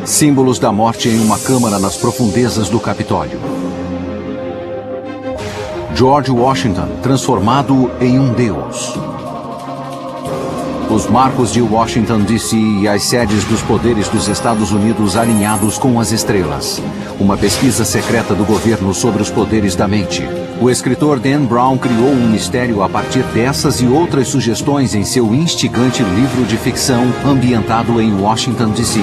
Símbolos da morte em uma câmara nas profundezas do Capitólio. George Washington, transformado em um deus. Os marcos de Washington, D.C. e as sedes dos poderes dos Estados Unidos alinhados com as estrelas. Uma pesquisa secreta do governo sobre os poderes da mente. O escritor Dan Brown criou um mistério a partir dessas e outras sugestões em seu instigante livro de ficção ambientado em Washington, D.C.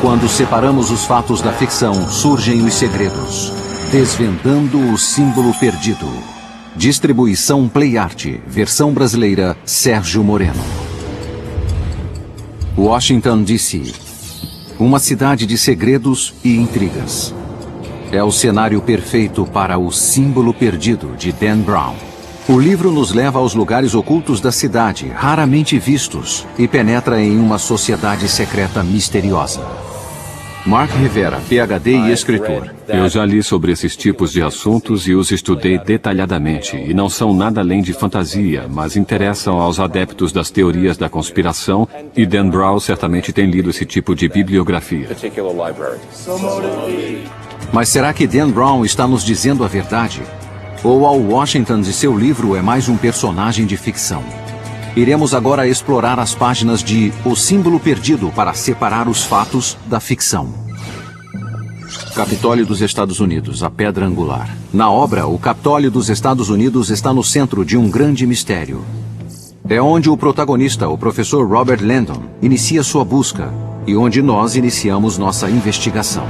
Quando separamos os fatos da ficção, surgem os segredos. Desvendando o símbolo perdido. Distribuição PlayArt, versão brasileira, Sérgio Moreno. Washington, D.C. Uma cidade de segredos e intrigas. É o cenário perfeito para O Símbolo Perdido, de Dan Brown. O livro nos leva aos lugares ocultos da cidade, raramente vistos, e penetra em uma sociedade secreta misteriosa. Mark Rivera, PhD e escritor. Eu já li sobre esses tipos de assuntos e os estudei detalhadamente, e não são nada além de fantasia, mas interessam aos adeptos das teorias da conspiração, e Dan Brown certamente tem lido esse tipo de bibliografia. Mas será que Dan Brown está nos dizendo a verdade? Ou Al Washington de seu livro é mais um personagem de ficção? Iremos agora explorar as páginas de O Símbolo Perdido para separar os fatos da ficção. Capitólio dos Estados Unidos, a pedra angular. Na obra, o Capitólio dos Estados Unidos está no centro de um grande mistério. É onde o protagonista, o professor Robert Landon, inicia sua busca e onde nós iniciamos nossa investigação.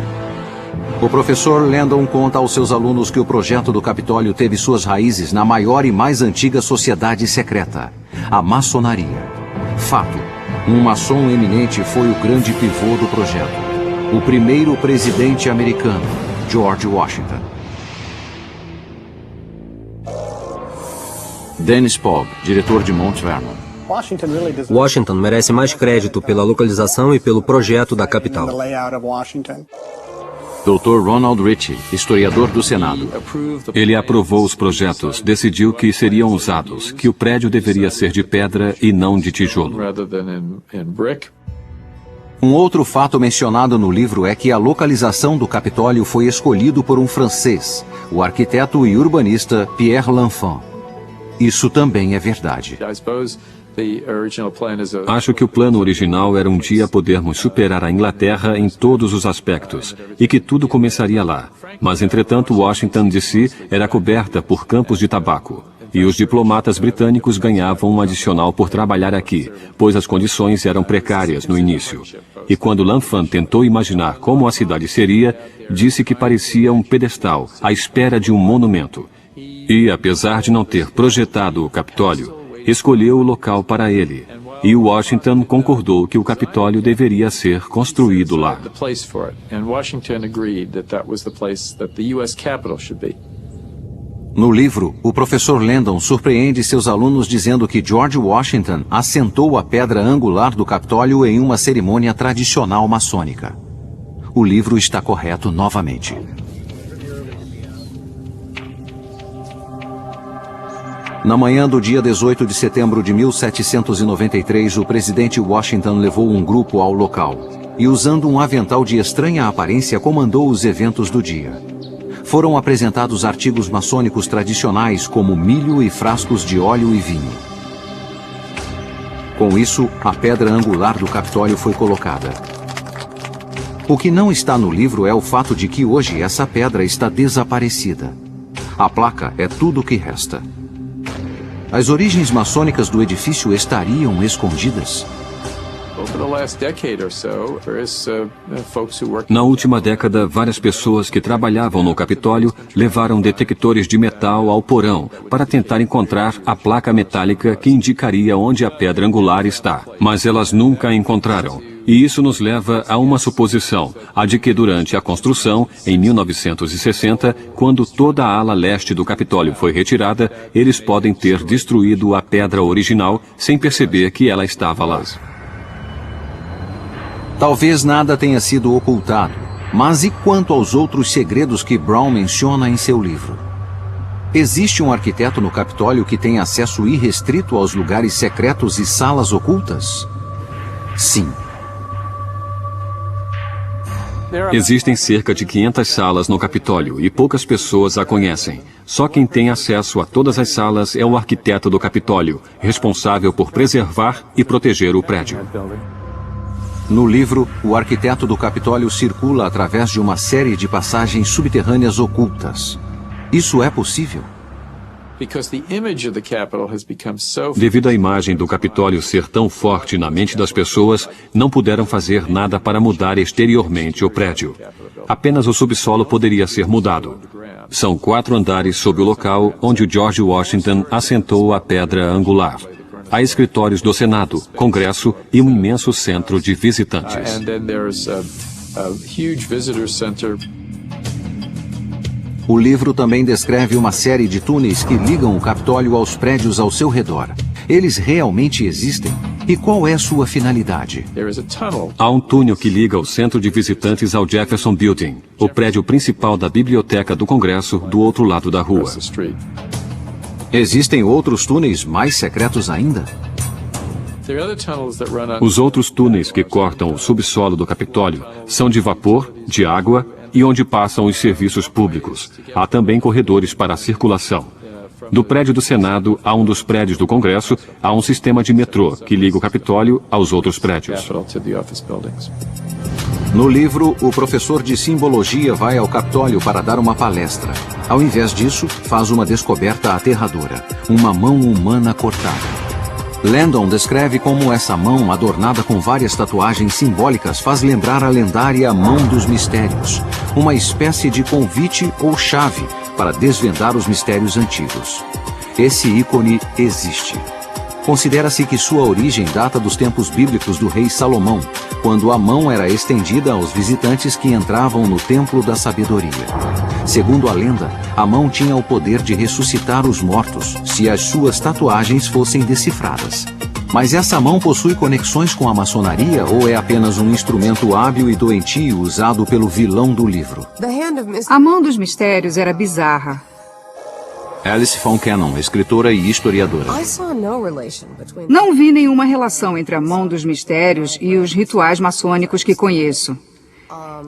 O professor Landon conta aos seus alunos que o projeto do Capitólio teve suas raízes na maior e mais antiga sociedade secreta, a maçonaria. Fato: um maçom eminente foi o grande pivô do projeto. O primeiro presidente americano, George Washington. Dennis Pogg, diretor de Mount Vernon. Washington merece mais crédito pela localização e pelo projeto da capital. Dr. Ronald Ritchie, historiador do Senado. Ele aprovou os projetos, decidiu que seriam usados, que o prédio deveria ser de pedra e não de tijolo. Um outro fato mencionado no livro é que a localização do Capitólio foi escolhido por um francês, o arquiteto e urbanista Pierre L'Enfant. Isso também é verdade. Acho que o plano original era um dia podermos superar a Inglaterra em todos os aspectos, e que tudo começaria lá. Mas, entretanto, Washington, D.C. era coberta por campos de tabaco, e os diplomatas britânicos ganhavam um adicional por trabalhar aqui, pois as condições eram precárias no início. E quando L'Enfant tentou imaginar como a cidade seria, disse que parecia um pedestal, à espera de um monumento. E, apesar de não ter projetado o Capitólio, escolheu o local para ele, e Washington concordou que o Capitólio deveria ser construído lá. No livro, o professor Landon surpreende seus alunos dizendo que George Washington assentou a pedra angular do Capitólio em uma cerimônia tradicional maçônica. O livro está correto novamente. Na manhã do dia 18 de setembro de 1793, o presidente Washington levou um grupo ao local e, usando um avental de estranha aparência, comandou os eventos do dia. Foram apresentados artigos maçônicos tradicionais como milho e frascos de óleo e vinho. Com isso, a pedra angular do Capitólio foi colocada. O que não está no livro é o fato de que hoje essa pedra está desaparecida. A placa é tudo o que resta. As origens maçônicas do edifício estariam escondidas? Na última década, várias pessoas que trabalhavam no Capitólio levaram detectores de metal ao porão para tentar encontrar a placa metálica que indicaria onde a pedra angular está. Mas elas nunca a encontraram. E isso nos leva a uma suposição, a de que durante a construção, em 1960, quando toda a ala leste do Capitólio foi retirada, eles podem ter destruído a pedra original sem perceber que ela estava lá. Talvez nada tenha sido ocultado, mas e quanto aos outros segredos que Brown menciona em seu livro? Existe um arquiteto no Capitólio que tem acesso irrestrito aos lugares secretos e salas ocultas? Sim. Existem cerca de 500 salas no Capitólio e poucas pessoas a conhecem. Só quem tem acesso a todas as salas é o arquiteto do Capitólio, responsável por preservar e proteger o prédio. No livro, o arquiteto do Capitólio circula através de uma série de passagens subterrâneas ocultas. Isso é possível? Devido à imagem do Capitólio ser tão forte na mente das pessoas, não puderam fazer nada para mudar exteriormente o prédio. Apenas o subsolo poderia ser mudado. São 4 andares sob o local onde o George Washington assentou a pedra angular. Há escritórios do Senado, Congresso e um imenso centro de visitantes. O livro também descreve uma série de túneis que ligam o Capitólio aos prédios ao seu redor. Eles realmente existem? E qual é sua finalidade? Há um túnel que liga o centro de visitantes ao Jefferson Building, o prédio principal da Biblioteca do Congresso, do outro lado da rua. Existem outros túneis mais secretos ainda? Os outros túneis que cortam o subsolo do Capitólio são de vapor, de água e onde passam os serviços públicos. Há também corredores para a circulação. Do prédio do Senado a um dos prédios do Congresso, há um sistema de metrô que liga o Capitólio aos outros prédios. No livro, o professor de simbologia vai ao Capitólio para dar uma palestra. Ao invés disso, faz uma descoberta aterradora: uma mão humana cortada. Landon descreve como essa mão, adornada com várias tatuagens simbólicas, faz lembrar a lendária Mão dos Mistérios, uma espécie de convite ou chave para desvendar os mistérios antigos. Esse ícone existe. Considera-se que sua origem data dos tempos bíblicos do rei Salomão, quando a mão era estendida aos visitantes que entravam no Templo da Sabedoria. Segundo a lenda, a mão tinha o poder de ressuscitar os mortos, se as suas tatuagens fossem decifradas. Mas essa mão possui conexões com a maçonaria ou é apenas um instrumento hábil e doentio usado pelo vilão do livro? A Mão dos Mistérios era bizarra. Alice Von Cannon, escritora e historiadora. Não vi nenhuma relação entre a Mão dos Mistérios e os rituais maçônicos que conheço.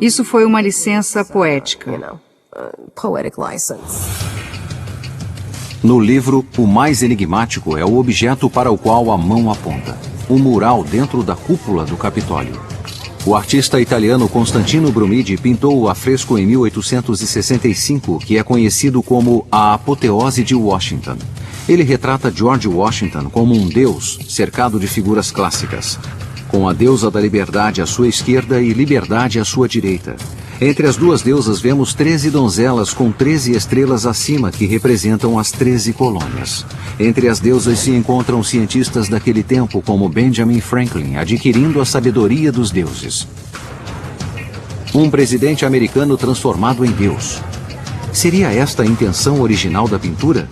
Isso foi uma licença poética. No livro, o mais enigmático é o objeto para o qual a mão aponta: o mural dentro da cúpula do Capitólio. O artista italiano Constantino Brumidi pintou o afresco em 1865, que é conhecido como a Apoteose de Washington. Ele retrata George Washington como um deus cercado de figuras clássicas, com a deusa da liberdade à sua esquerda e liberdade à sua direita. Entre as duas deusas vemos 13 donzelas com 13 estrelas acima que representam as 13 colônias. Entre as deusas se encontram cientistas daquele tempo como Benjamin Franklin, adquirindo a sabedoria dos deuses. Um presidente americano transformado em Deus. Seria esta a intenção original da pintura?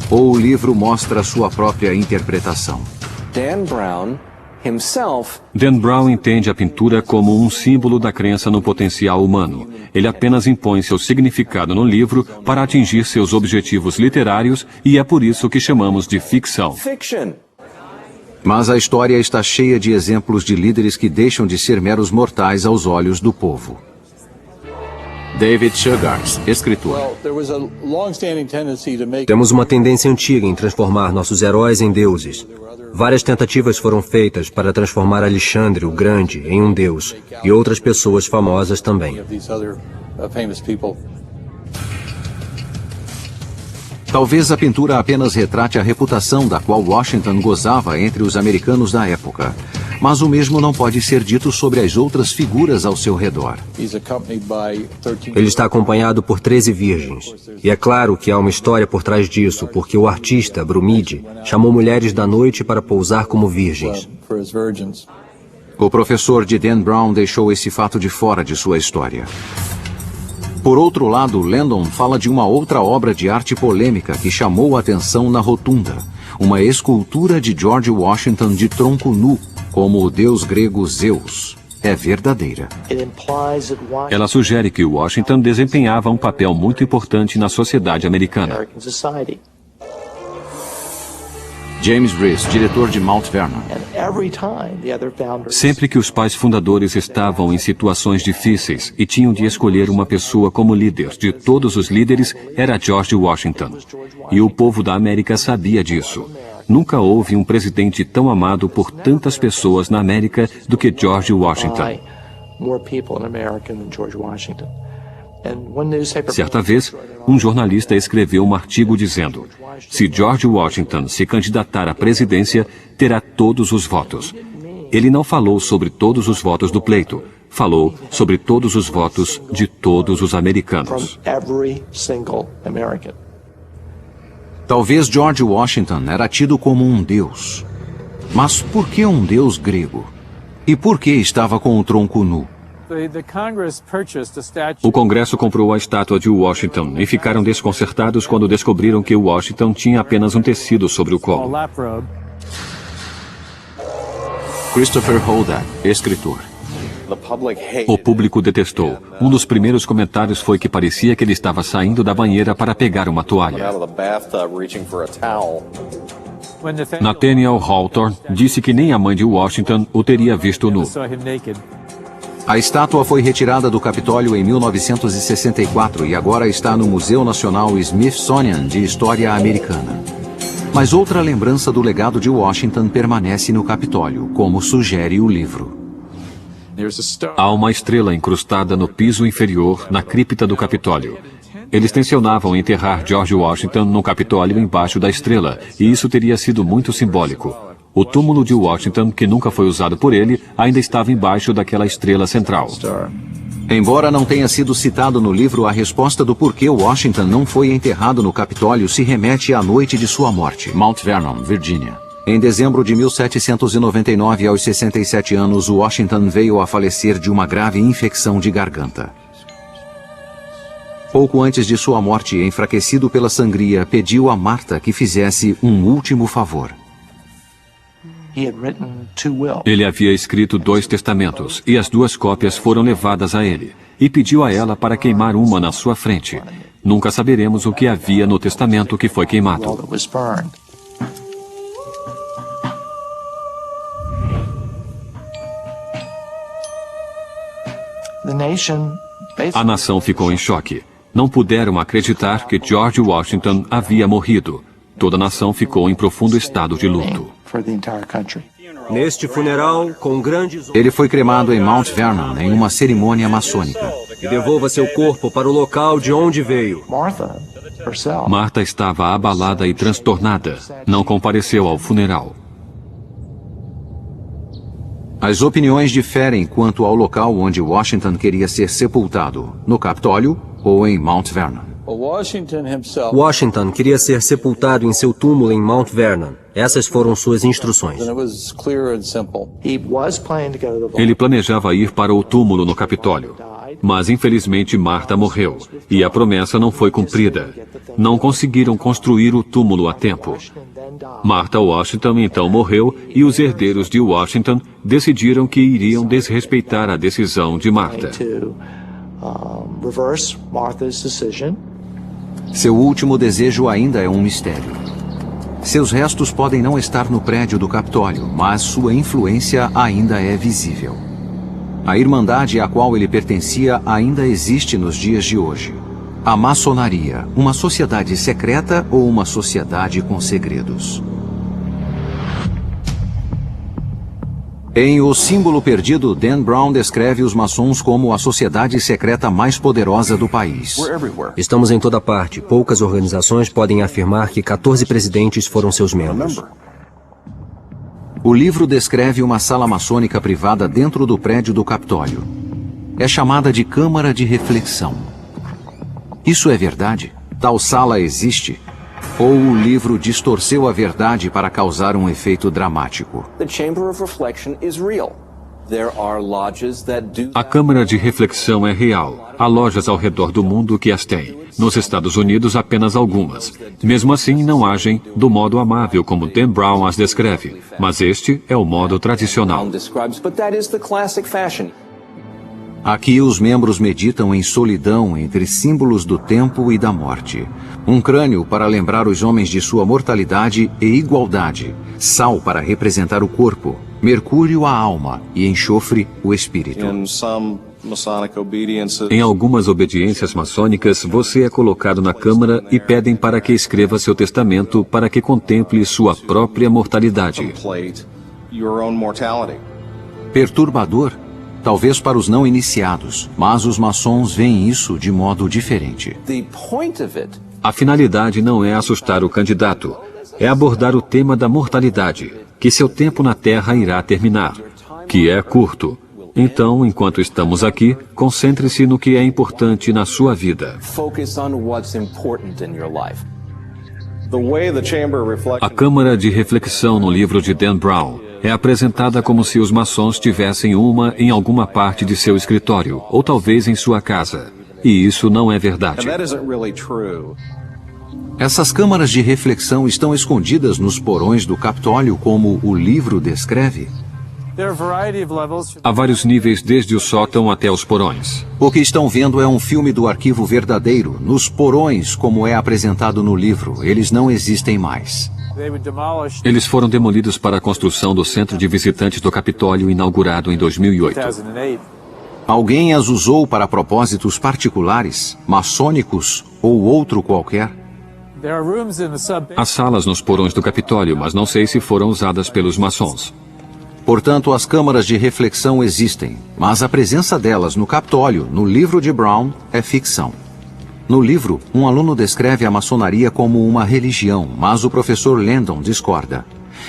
Ou o livro mostra sua própria interpretação? Dan Brown entende a pintura como um símbolo da crença no potencial humano. Ele apenas impõe seu significado no livro para atingir seus objetivos literários e é por isso que chamamos de ficção. Mas a história está cheia de exemplos de líderes que deixam de ser meros mortais aos olhos do povo. David Sugars, escritor. Temos uma tendência antiga em transformar nossos heróis em deuses. Várias tentativas foram feitas para transformar Alexandre o Grande em um deus, e outras pessoas famosas também. Talvez a pintura apenas retrate a reputação da qual Washington gozava entre os americanos da época. Mas o mesmo não pode ser dito sobre as outras figuras ao seu redor. Ele está acompanhado por 13 virgens. E é claro que há uma história por trás disso, porque o artista, Brumidi, chamou mulheres da noite para pousar como virgens. O professor de Dan Brown deixou esse fato de fora de sua história. Por outro lado, Landon fala de uma outra obra de arte polêmica que chamou a atenção na Rotunda, uma escultura de George Washington de tronco nu, como o deus grego Zeus. É verdadeira. Ela sugere que Washington desempenhava um papel muito importante na sociedade americana. James Reese, diretor de Mount Vernon. Sempre que os pais fundadores estavam em situações difíceis e tinham de escolher uma pessoa como líder de todos os líderes, era George Washington. E o povo da América sabia disso. Nunca houve um presidente tão amado por tantas pessoas na América do que George Washington. Certa vez, um jornalista escreveu um artigo dizendo: se George Washington se candidatar à presidência, terá todos os votos. Ele não falou sobre todos os votos do pleito, falou sobre todos os votos de todos os americanos. Talvez George Washington era tido como um deus. Mas por que um deus grego? E por que estava com o tronco nu? O Congresso comprou a estátua de Washington e ficaram desconcertados quando descobriram que Washington tinha apenas um tecido sobre o colo. Christopher Holden, escritor. O público detestou. Um dos primeiros comentários foi que parecia que ele estava saindo da banheira para pegar uma toalha. Nathaniel Hawthorne disse que nem a mãe de Washington o teria visto nu. A estátua foi retirada do Capitólio em 1964 e agora está no Museu Nacional Smithsonian de História Americana. Mas outra lembrança do legado de Washington permanece no Capitólio, como sugere o livro. Há uma estrela incrustada no piso inferior, na cripta do Capitólio. Eles tensionavam enterrar George Washington no Capitólio embaixo da estrela, e isso teria sido muito simbólico. O túmulo de Washington, que nunca foi usado por ele, ainda estava embaixo daquela estrela central. Embora não tenha sido citado no livro, a resposta do porquê Washington não foi enterrado no Capitólio se remete à noite de sua morte, Mount Vernon, Virgínia. Em dezembro de 1799, aos 67 anos, Washington veio a falecer de uma grave infecção de garganta. Pouco antes de sua morte, enfraquecido pela sangria, pediu a Martha que fizesse um último favor. Ele havia escrito 2 testamentos, e as 2 cópias foram levadas a ele, e pediu a ela para queimar uma na sua frente. Nunca saberemos o que havia no testamento que foi queimado. A nação ficou em choque. Não puderam acreditar que George Washington havia morrido. Toda a nação ficou em profundo estado de luto. Neste funeral, com grandes... Ele foi cremado em Mount Vernon, em uma cerimônia maçônica. E devolva seu corpo para o local de onde veio. Martha estava abalada e transtornada. Não compareceu ao funeral. As opiniões diferem quanto ao local onde Washington queria ser sepultado, no Capitólio ou em Mount Vernon. Washington queria ser sepultado em seu túmulo em Mount Vernon. Essas foram suas instruções. Ele planejava ir para o túmulo no Capitólio. Mas infelizmente Martha morreu, e a promessa não foi cumprida. Não conseguiram construir o túmulo a tempo. Martha Washington então morreu, e os herdeiros de Washington decidiram que iriam desrespeitar a decisão de Martha. Seu último desejo ainda é um mistério. Seus restos podem não estar no prédio do Capitólio, mas sua influência ainda é visível. A irmandade a qual ele pertencia ainda existe nos dias de hoje. A maçonaria, uma sociedade secreta ou uma sociedade com segredos? Em O Símbolo Perdido, Dan Brown descreve os maçons como a sociedade secreta mais poderosa do país. Estamos em toda parte. Poucas organizações podem afirmar que 14 presidentes foram seus membros. O livro descreve uma sala maçônica privada dentro do prédio do Capitólio. É chamada de Câmara de Reflexão. Isso é verdade? Tal sala existe? Ou o livro distorceu a verdade para causar um efeito dramático? A Câmara de Reflexão é real. Há lojas ao redor do mundo que as têm. Nos Estados Unidos, apenas algumas. Mesmo assim, não agem do modo amável como Dan Brown as descreve. Mas este é o modo tradicional. Aqui os membros meditam em solidão entre símbolos do tempo e da morte. Um crânio para lembrar os homens de sua mortalidade e igualdade, sal para representar o corpo, mercúrio a alma e enxofre o espírito. Em algumas obediências maçônicas, você é colocado na câmara e pedem para que escreva seu testamento para que contemple sua própria mortalidade. Perturbador? Talvez para os não iniciados, mas os maçons veem isso de modo diferente. A finalidade não é assustar o candidato, é abordar o tema da mortalidade, que seu tempo na Terra irá terminar, que é curto. Então, enquanto estamos aqui, concentre-se no que é importante na sua vida. A Câmara de Reflexão no livro de Dan Brown é apresentada como se os maçons tivessem uma em alguma parte de seu escritório, ou talvez em sua casa. E isso não é verdade. Essas câmaras de reflexão estão escondidas nos porões do Capitólio, como o livro descreve? Há vários níveis desde o sótão até os porões. O que estão vendo é um filme do arquivo verdadeiro. Nos porões, como é apresentado no livro, eles não existem mais. Eles foram demolidos para a construção do Centro de Visitantes do Capitólio, inaugurado em 2008. Alguém as usou para propósitos particulares, maçônicos ou outro qualquer? Há salas nos porões do Capitólio, mas não sei se foram usadas pelos maçons. Portanto, as câmaras de reflexão existem, mas a presença delas no Capitólio, no livro de Brown, é ficção. No livro, um aluno descreve a maçonaria como uma religião, mas o professor Landon discorda.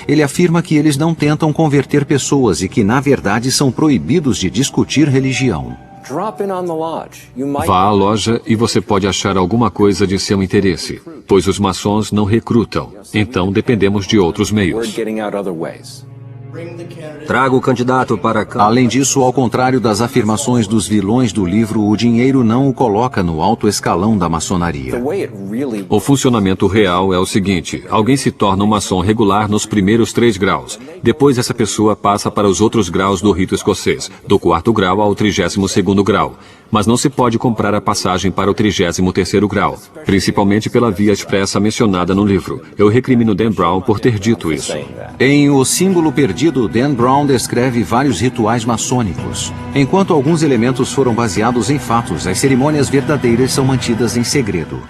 Ele afirma que eles não tentam converter pessoas e que, na verdade, são proibidos de discutir religião. Vá à loja e você pode achar alguma coisa de seu interesse, pois os maçons não recrutam, então dependemos de outros meios. Traga o candidato para a Câmara. Além disso, ao contrário das afirmações dos vilões do livro, o dinheiro não o coloca no alto escalão da maçonaria. O funcionamento real é o seguinte: alguém se torna um maçom regular nos primeiros 3 graus. Depois essa pessoa passa para os outros graus do rito escocês, do 4º grau ao 32º grau. Mas não se pode comprar a passagem para o 33º grau, principalmente pela via expressa mencionada no livro. Eu recrimino Dan Brown por ter dito isso. Em O Símbolo Perdido, Dan Brown descreve vários rituais maçônicos. Enquanto alguns elementos foram baseados em fatos, as cerimônias verdadeiras são mantidas em segredo.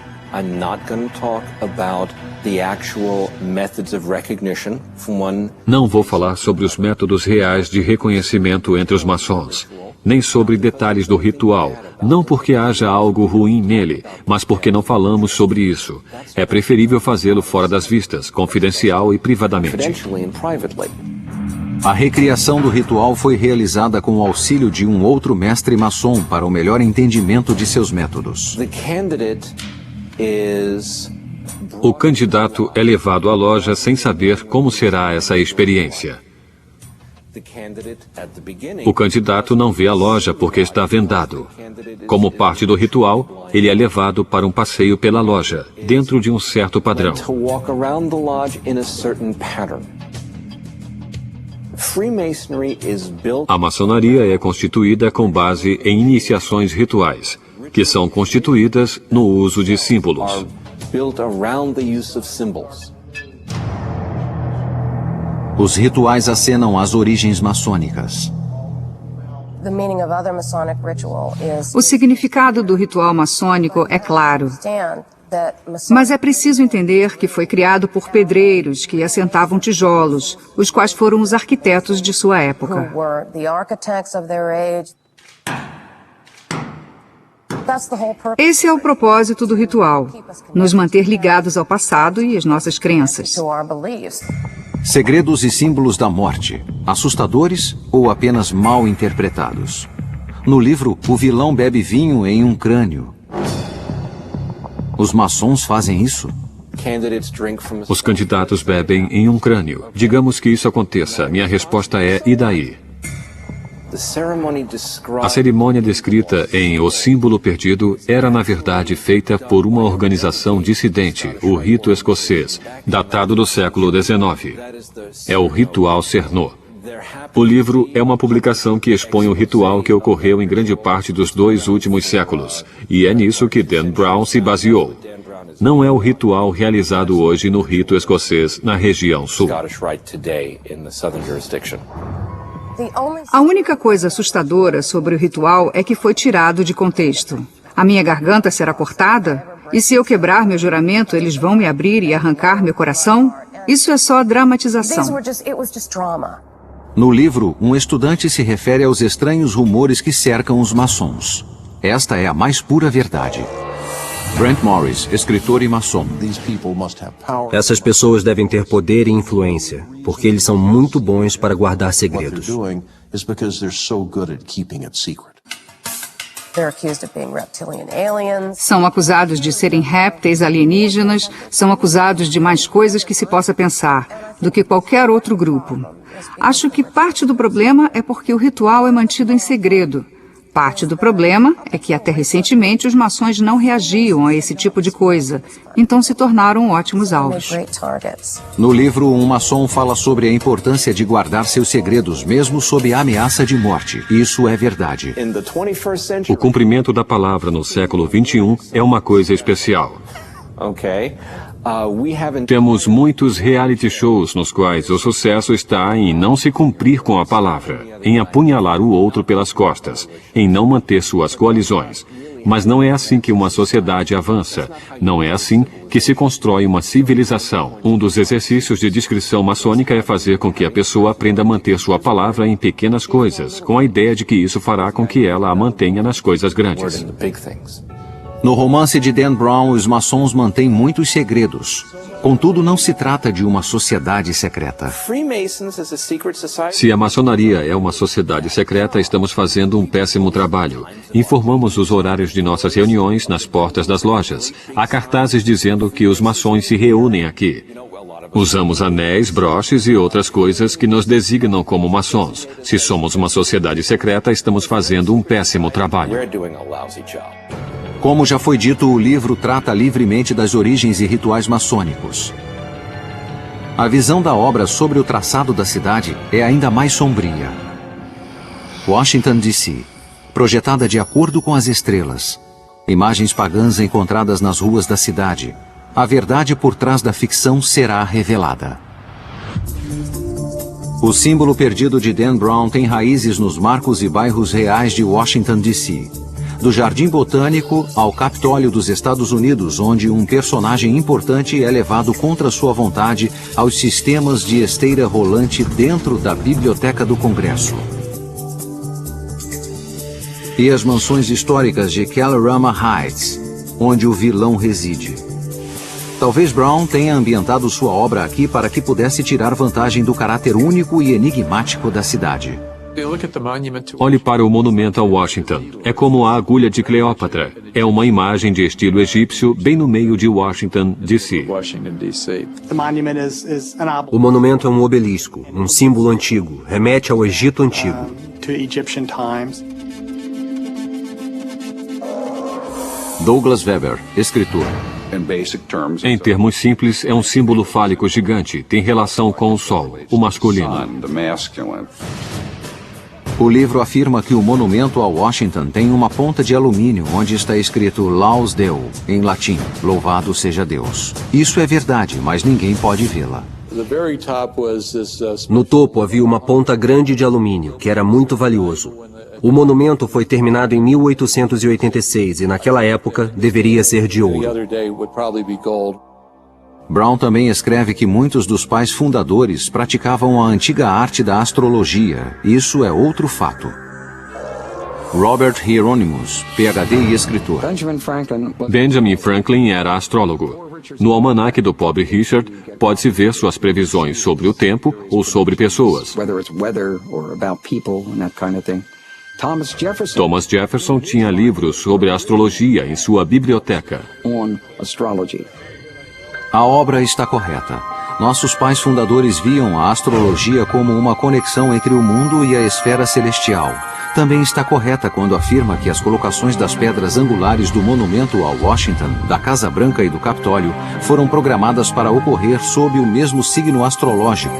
Não vou falar sobre os métodos reais de reconhecimento entre os maçons, nem sobre detalhes do ritual, não porque haja algo ruim nele, mas porque não falamos sobre isso. É preferível fazê-lo fora das vistas, confidencial e privadamente. A recriação do ritual foi realizada com o auxílio de um outro mestre maçom para o melhor entendimento de seus métodos. O candidato é levado à loja sem saber como será essa experiência. O candidato não vê a loja porque está vendado. Como parte do ritual, ele é levado para um passeio pela loja, dentro de um certo padrão. A maçonaria é constituída com base em iniciações rituais, que são constituídas no uso de símbolos. Os rituais acenam às origens maçônicas. O significado do ritual maçônico é claro. Mas é preciso entender que foi criado por pedreiros que assentavam tijolos, os quais foram os arquitetos de sua época. Esse é o propósito do ritual, nos manter ligados ao passado e às nossas crenças. Segredos e símbolos da morte, assustadores ou apenas mal interpretados. No livro, o vilão bebe vinho em um crânio. Os maçons fazem isso? Os candidatos bebem em um crânio. Digamos que isso aconteça. Minha resposta é: e daí? A cerimônia descrita em O Símbolo Perdido era, na verdade, feita por uma organização dissidente, o Rito Escocês, datado do século XIX. É o Ritual Cernot. O livro é uma publicação que expõe o ritual que ocorreu em grande parte dos 2 últimos séculos, e é nisso que Dan Brown se baseou. não é o ritual realizado hoje no rito escocês na região sul. A única coisa assustadora sobre o ritual é que foi tirado de contexto. A minha garganta será cortada? E se eu quebrar meu juramento, eles vão me abrir e arrancar meu coração? Isso é só dramatização. No livro, um estudante se refere aos estranhos rumores que cercam os maçons. Esta é a mais pura verdade. Brent Morris, escritor e maçom. Essas pessoas devem ter poder e influência, porque eles são muito bons para guardar segredos. São acusados de serem répteis alienígenas, são acusados de mais coisas que se possa pensar, do que qualquer outro grupo. Acho que parte do problema é porque o ritual é mantido em segredo. Parte do problema é que até recentemente os maçons não reagiam a esse tipo de coisa, então se tornaram ótimos alvos. No livro, um maçom fala sobre a importância de guardar seus segredos, mesmo sob a ameaça de morte. Isso é verdade. O cumprimento da palavra no século XXI é uma coisa especial. Temos muitos reality shows nos quais o sucesso está em não se cumprir com a palavra, em apunhalar o outro pelas costas, em não manter suas coalizões. Mas não é assim que uma sociedade avança. Não é assim que se constrói uma civilização. Um dos exercícios de descrição maçônica é fazer com que a pessoa aprenda a manter sua palavra em pequenas coisas, com a ideia de que isso fará com que ela a mantenha nas coisas grandes. No romance de Dan Brown, os maçons mantêm muitos segredos. Contudo, não se trata de uma sociedade secreta. Se a maçonaria é uma sociedade secreta, estamos fazendo um péssimo trabalho. Informamos os horários de nossas reuniões nas portas das lojas. Há cartazes dizendo que os maçons se reúnem aqui. Usamos anéis, broches e outras coisas que nos designam como maçons. Se somos uma sociedade secreta, estamos fazendo um péssimo trabalho. Como já foi dito, o livro trata livremente das origens e rituais maçônicos. A visão da obra sobre o traçado da cidade é ainda mais sombria. Washington, D.C., projetada de acordo com as estrelas. Imagens pagãs encontradas nas ruas da cidade. A verdade por trás da ficção será revelada. O símbolo perdido de Dan Brown tem raízes nos marcos e bairros reais de Washington, D.C., do Jardim Botânico ao Capitólio dos Estados Unidos, onde um personagem importante é levado contra sua vontade aos sistemas de esteira rolante dentro da Biblioteca do Congresso. E as mansões históricas de Kalorama Heights, onde o vilão reside. Talvez Brown tenha ambientado sua obra aqui para que pudesse tirar vantagem do caráter único e enigmático da cidade. Olhe para o monumento a Washington. É como a agulha de Cleópatra. É uma imagem de estilo egípcio bem no meio de Washington, D.C. O monumento é um obelisco, um símbolo antigo, remete ao Egito Antigo. Douglas Weber, escritor. Em termos simples, é um símbolo fálico gigante. Tem relação com o Sol, o masculino. O livro afirma que o monumento a Washington tem uma ponta de alumínio onde está escrito Laus Deo, em latim, louvado seja Deus. Isso é verdade, mas ninguém pode vê-la. No topo havia uma ponta grande de alumínio, que era muito valioso. O monumento foi terminado em 1886 e naquela época deveria ser de ouro. Brown também escreve que muitos dos pais fundadores praticavam a antiga arte da astrologia. Isso é outro fato. Robert Hieronymus, PhD e escritor. Benjamin Franklin era astrólogo. No almanaque do pobre Richard, pode-se ver suas previsões sobre o tempo ou sobre pessoas. Thomas Jefferson tinha livros sobre astrologia em sua biblioteca. A obra está correta. Nossos pais fundadores viam a astrologia como uma conexão entre o mundo e a esfera celestial. Também está correta quando afirma que as colocações das pedras angulares do monumento ao Washington, da Casa Branca e do Capitólio foram programadas para ocorrer sob o mesmo signo astrológico,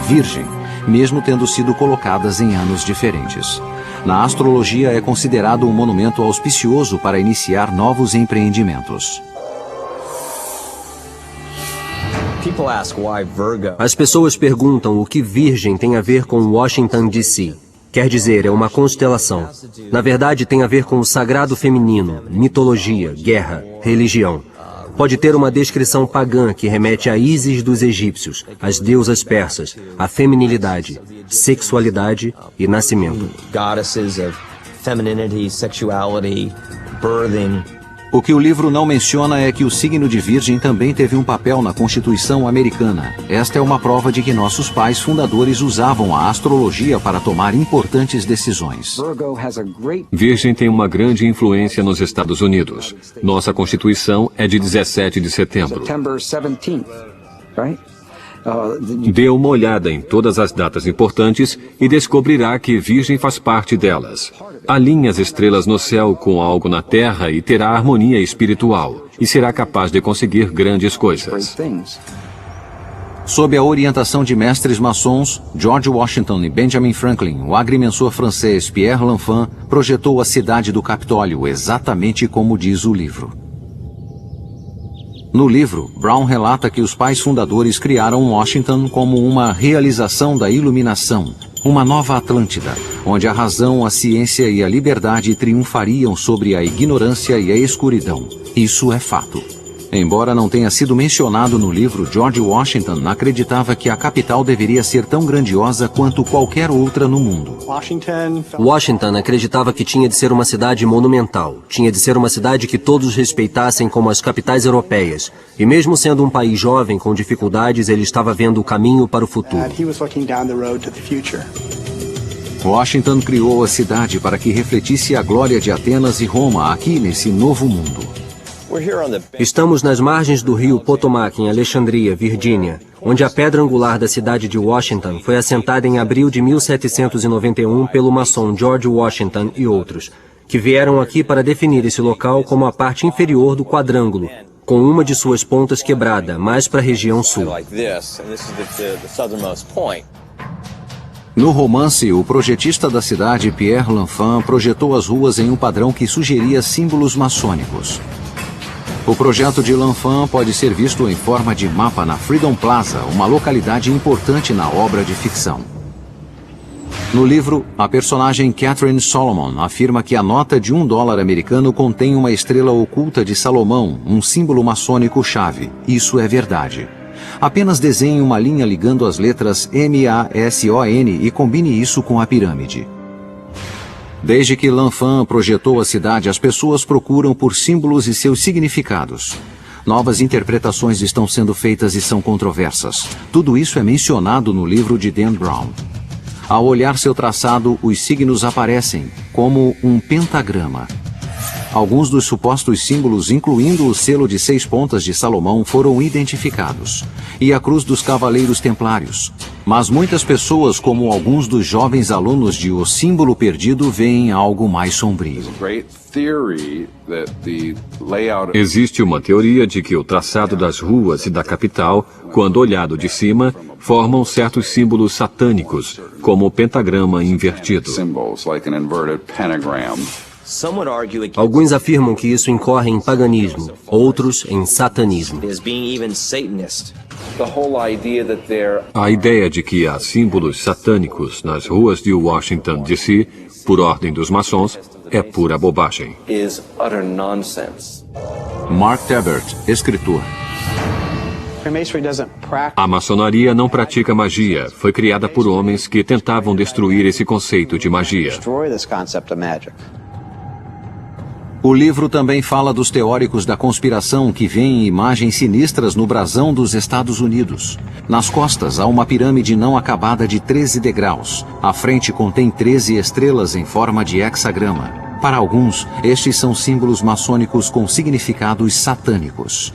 Virgem, mesmo tendo sido colocadas em anos diferentes. Na astrologia é considerado um monumento auspicioso para iniciar novos empreendimentos. As pessoas perguntam o que Virgem tem a ver com Washington, D.C. Quer dizer, é uma constelação. Na verdade, tem a ver com o sagrado feminino, mitologia, guerra, religião. Pode ter uma descrição pagã que remete a Ísis dos egípcios, às deusas persas, a feminilidade, sexualidade e nascimento. O que o livro não menciona é que o signo de Virgem também teve um papel na Constituição americana. Esta é uma prova de que nossos pais fundadores usavam a astrologia para tomar importantes decisões. Virgem tem uma grande influência nos Estados Unidos. Nossa Constituição é de 17 de setembro. Dê uma olhada em todas as datas importantes e descobrirá que Virgem faz parte delas. Alinhe as estrelas no céu com algo na terra e terá harmonia espiritual, e será capaz de conseguir grandes coisas. Sob a orientação de mestres maçons, George Washington e Benjamin Franklin, o agrimensor francês Pierre L'Enfant projetou a cidade do Capitólio exatamente como diz o livro. No livro, Brown relata que os pais fundadores criaram Washington como uma realização da iluminação, uma nova Atlântida, onde a razão, a ciência e a liberdade triunfariam sobre a ignorância e a escuridão. Isso é fato. Embora não tenha sido mencionado no livro, George Washington acreditava que a capital deveria ser tão grandiosa quanto qualquer outra no mundo. Washington acreditava que tinha de ser uma cidade monumental, tinha de ser uma cidade que todos respeitassem como as capitais europeias. E mesmo sendo um país jovem com dificuldades, ele estava vendo o caminho para o futuro. Washington criou a cidade para que refletisse a glória de Atenas e Roma aqui nesse novo mundo. Estamos nas margens do rio Potomac, em Alexandria, Virgínia, onde a pedra angular da cidade de Washington foi assentada em abril de 1791 pelo maçom George Washington e outros, que vieram aqui para definir esse local como a parte inferior do quadrângulo, com uma de suas pontas quebrada, mais para a região sul. No romance, o projetista da cidade, Pierre L'Enfant, projetou as ruas em um padrão que sugeria símbolos maçônicos. O projeto de L'Enfant pode ser visto em forma de mapa na Freedom Plaza, uma localidade importante na obra de ficção. No livro, a personagem Catherine Solomon afirma que a nota de $1 americano contém uma estrela oculta de Salomão, um símbolo maçônico-chave. Isso é verdade. Apenas desenhe uma linha ligando as letras M-A-S-O-N e combine isso com a pirâmide. Desde que L'Enfant projetou a cidade, as pessoas procuram por símbolos e seus significados. Novas interpretações estão sendo feitas e são controversas. Tudo isso é mencionado no livro de Dan Brown. Ao olhar seu traçado, os signos aparecem como um pentagrama. Alguns dos supostos símbolos, incluindo o selo de 6 pontas de Salomão, foram identificados, e a cruz dos Cavaleiros Templários. Mas muitas pessoas, como alguns dos jovens alunos de O Símbolo Perdido, veem algo mais sombrio. Existe uma teoria de que o traçado das ruas e da capital, quando olhado de cima, formam certos símbolos satânicos, como o pentagrama invertido. Alguns afirmam que isso incorre em paganismo, outros em satanismo. A ideia de que há símbolos satânicos nas ruas de Washington, D.C., por ordem dos maçons, é pura bobagem. Mark Tabbert, escritor. A maçonaria não pratica magia. Foi criada por homens que tentavam destruir esse conceito de magia. O livro também fala dos teóricos da conspiração que veem imagens sinistras no brasão dos Estados Unidos. Nas costas há uma pirâmide não acabada de 13 degraus. A frente contém 13 estrelas em forma de hexagrama. Para alguns, estes são símbolos maçônicos com significados satânicos.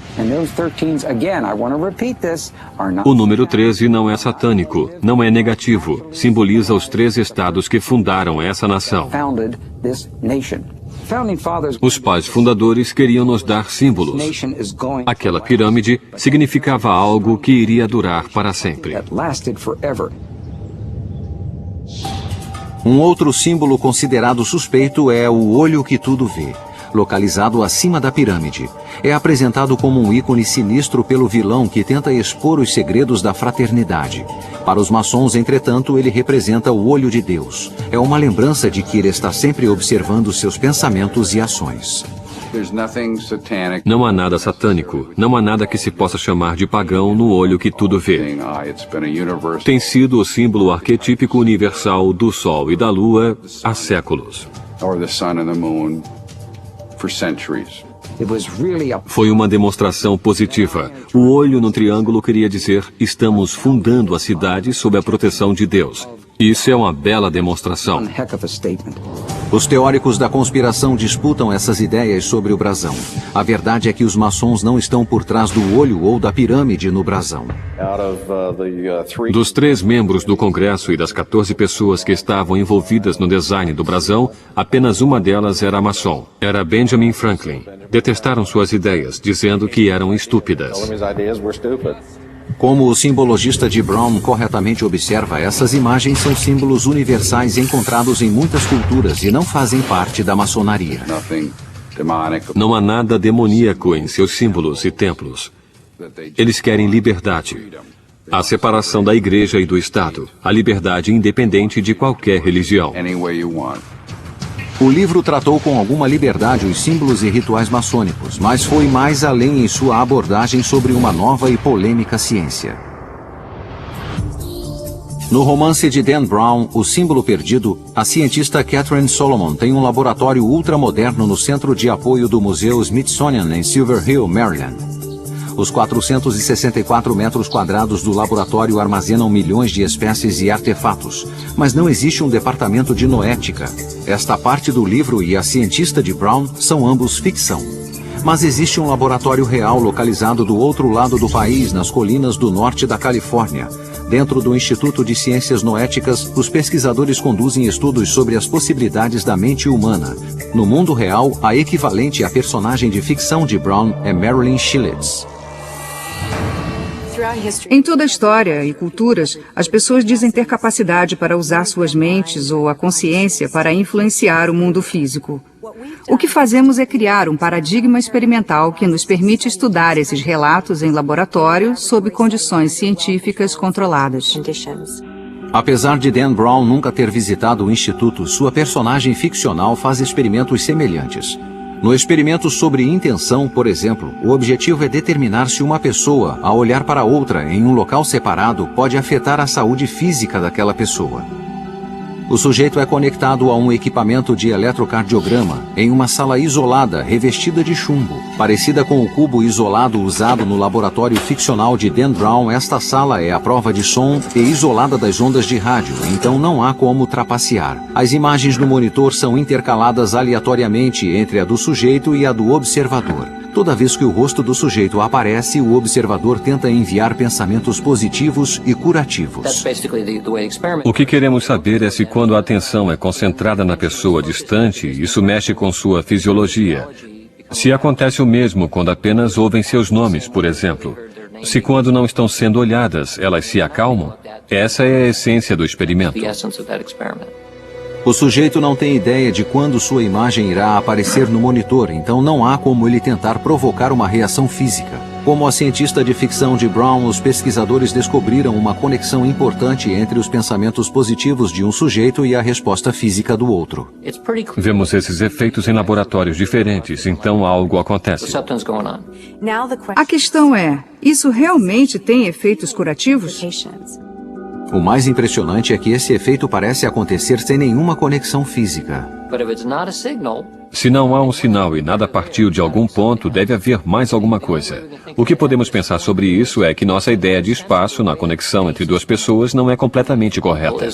O número 13 não é satânico, não é negativo. Simboliza os 3 estados que fundaram essa nação. Os pais fundadores queriam nos dar símbolos. Aquela pirâmide significava algo que iria durar para sempre. Um outro símbolo considerado suspeito é o olho que tudo vê. localizado acima da pirâmide. É apresentado como um ícone sinistro pelo vilão que tenta expor os segredos da fraternidade. Para os maçons, entretanto, ele representa o olho de Deus. É uma lembrança de que ele está sempre observando seus pensamentos e ações. Não há nada satânico, não há nada que se possa chamar de pagão no olho que tudo vê. Tem sido o símbolo arquetípico universal do Sol e da Lua há séculos. Foi uma demonstração positiva. O olho no triângulo queria dizer: estamos fundando a cidade sob a proteção de Deus. Isso é uma bela demonstração. Os teóricos da conspiração disputam essas ideias sobre o brasão. A verdade é que os maçons não estão por trás do olho ou da pirâmide no brasão. Dos 3 membros do Congresso e das 14 pessoas que estavam envolvidas no design do brasão, apenas uma delas era maçom. Era Benjamin Franklin. Detestaram suas ideias, dizendo que eram estúpidas. Como o simbologista de Brown corretamente observa, essas imagens são símbolos universais encontrados em muitas culturas e não fazem parte da maçonaria. Não há nada demoníaco em seus símbolos e templos. Eles querem liberdade. A separação da igreja e do Estado. A liberdade independente de qualquer religião. O livro tratou com alguma liberdade os símbolos e rituais maçônicos, mas foi mais além em sua abordagem sobre uma nova e polêmica ciência. No romance de Dan Brown, O Símbolo Perdido, a cientista Catherine Solomon tem um laboratório ultramoderno no centro de apoio do Museu Smithsonian em Silver Hill, Maryland. Os 464 metros quadrados do laboratório armazenam milhões de espécies e artefatos, mas não existe um departamento de noética. Esta parte do livro e a cientista de Brown são ambos ficção. Mas existe um laboratório real localizado do outro lado do país, nas colinas do norte da Califórnia. Dentro do Instituto de Ciências Noéticas, os pesquisadores conduzem estudos sobre as possibilidades da mente humana. No mundo real, a equivalente à personagem de ficção de Brown é Marilyn Shillitz. Em toda a história e culturas, as pessoas dizem ter capacidade para usar suas mentes ou a consciência para influenciar o mundo físico. O que fazemos é criar um paradigma experimental que nos permite estudar esses relatos em laboratório sob condições científicas controladas. Apesar de Dan Brown nunca ter visitado o instituto, sua personagem ficcional faz experimentos semelhantes. No experimento sobre intenção, por exemplo, o objetivo é determinar se uma pessoa, ao olhar para outra em um local separado, pode afetar a saúde física daquela pessoa. O sujeito é conectado a um equipamento de eletrocardiograma em uma sala isolada, revestida de chumbo. Parecida com o cubo isolado usado no laboratório ficcional de Dan Brown, esta sala é à prova de som e isolada das ondas de rádio, então não há como trapacear. As imagens no monitor são intercaladas aleatoriamente entre a do sujeito e a do observador. Toda vez que o rosto do sujeito aparece, o observador tenta enviar pensamentos positivos e curativos. O que queremos saber é se quando a atenção é concentrada na pessoa distante, isso mexe com sua fisiologia. Se acontece o mesmo quando apenas ouvem seus nomes, por exemplo. Se quando não estão sendo olhadas, elas se acalmam. Essa é a essência do experimento. O sujeito não tem ideia de quando sua imagem irá aparecer no monitor, então não há como ele tentar provocar uma reação física. Como a cientista de ficção de Brown, os pesquisadores descobriram uma conexão importante entre os pensamentos positivos de um sujeito e a resposta física do outro. Vemos esses efeitos em laboratórios diferentes, então algo acontece. A questão é, isso realmente tem efeitos curativos? O mais impressionante é que esse efeito parece acontecer sem nenhuma conexão física. Se não há um sinal e nada partiu de algum ponto, deve haver mais alguma coisa. O que podemos pensar sobre isso é que nossa ideia de espaço na conexão entre duas pessoas não é completamente correta.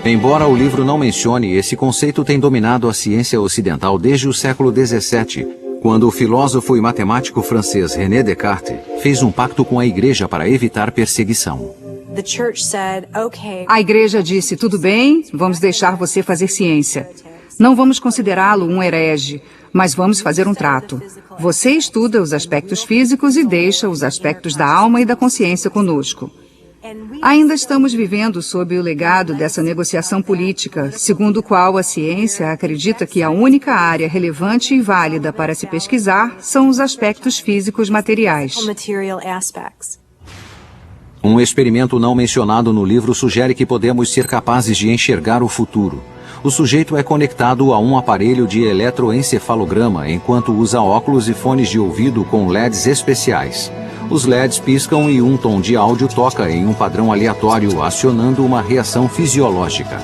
Embora o livro não mencione, esse conceito tem dominado a ciência ocidental desde o século XVII, quando o filósofo e matemático francês René Descartes fez um pacto com a igreja para evitar perseguição. A igreja disse, tudo bem, vamos deixar você fazer ciência. Não vamos considerá-lo um herege, mas vamos fazer um trato. Você estuda os aspectos físicos e deixa os aspectos da alma e da consciência conosco. Ainda estamos vivendo sob o legado dessa negociação política, segundo o qual a ciência acredita que a única área relevante e válida para se pesquisar são os aspectos físicos materiais. Um experimento não mencionado no livro sugere que podemos ser capazes de enxergar o futuro. O sujeito é conectado a um aparelho de eletroencefalograma enquanto usa óculos e fones de ouvido com LEDs especiais. Os LEDs piscam e um tom de áudio toca em um padrão aleatório, acionando uma reação fisiológica.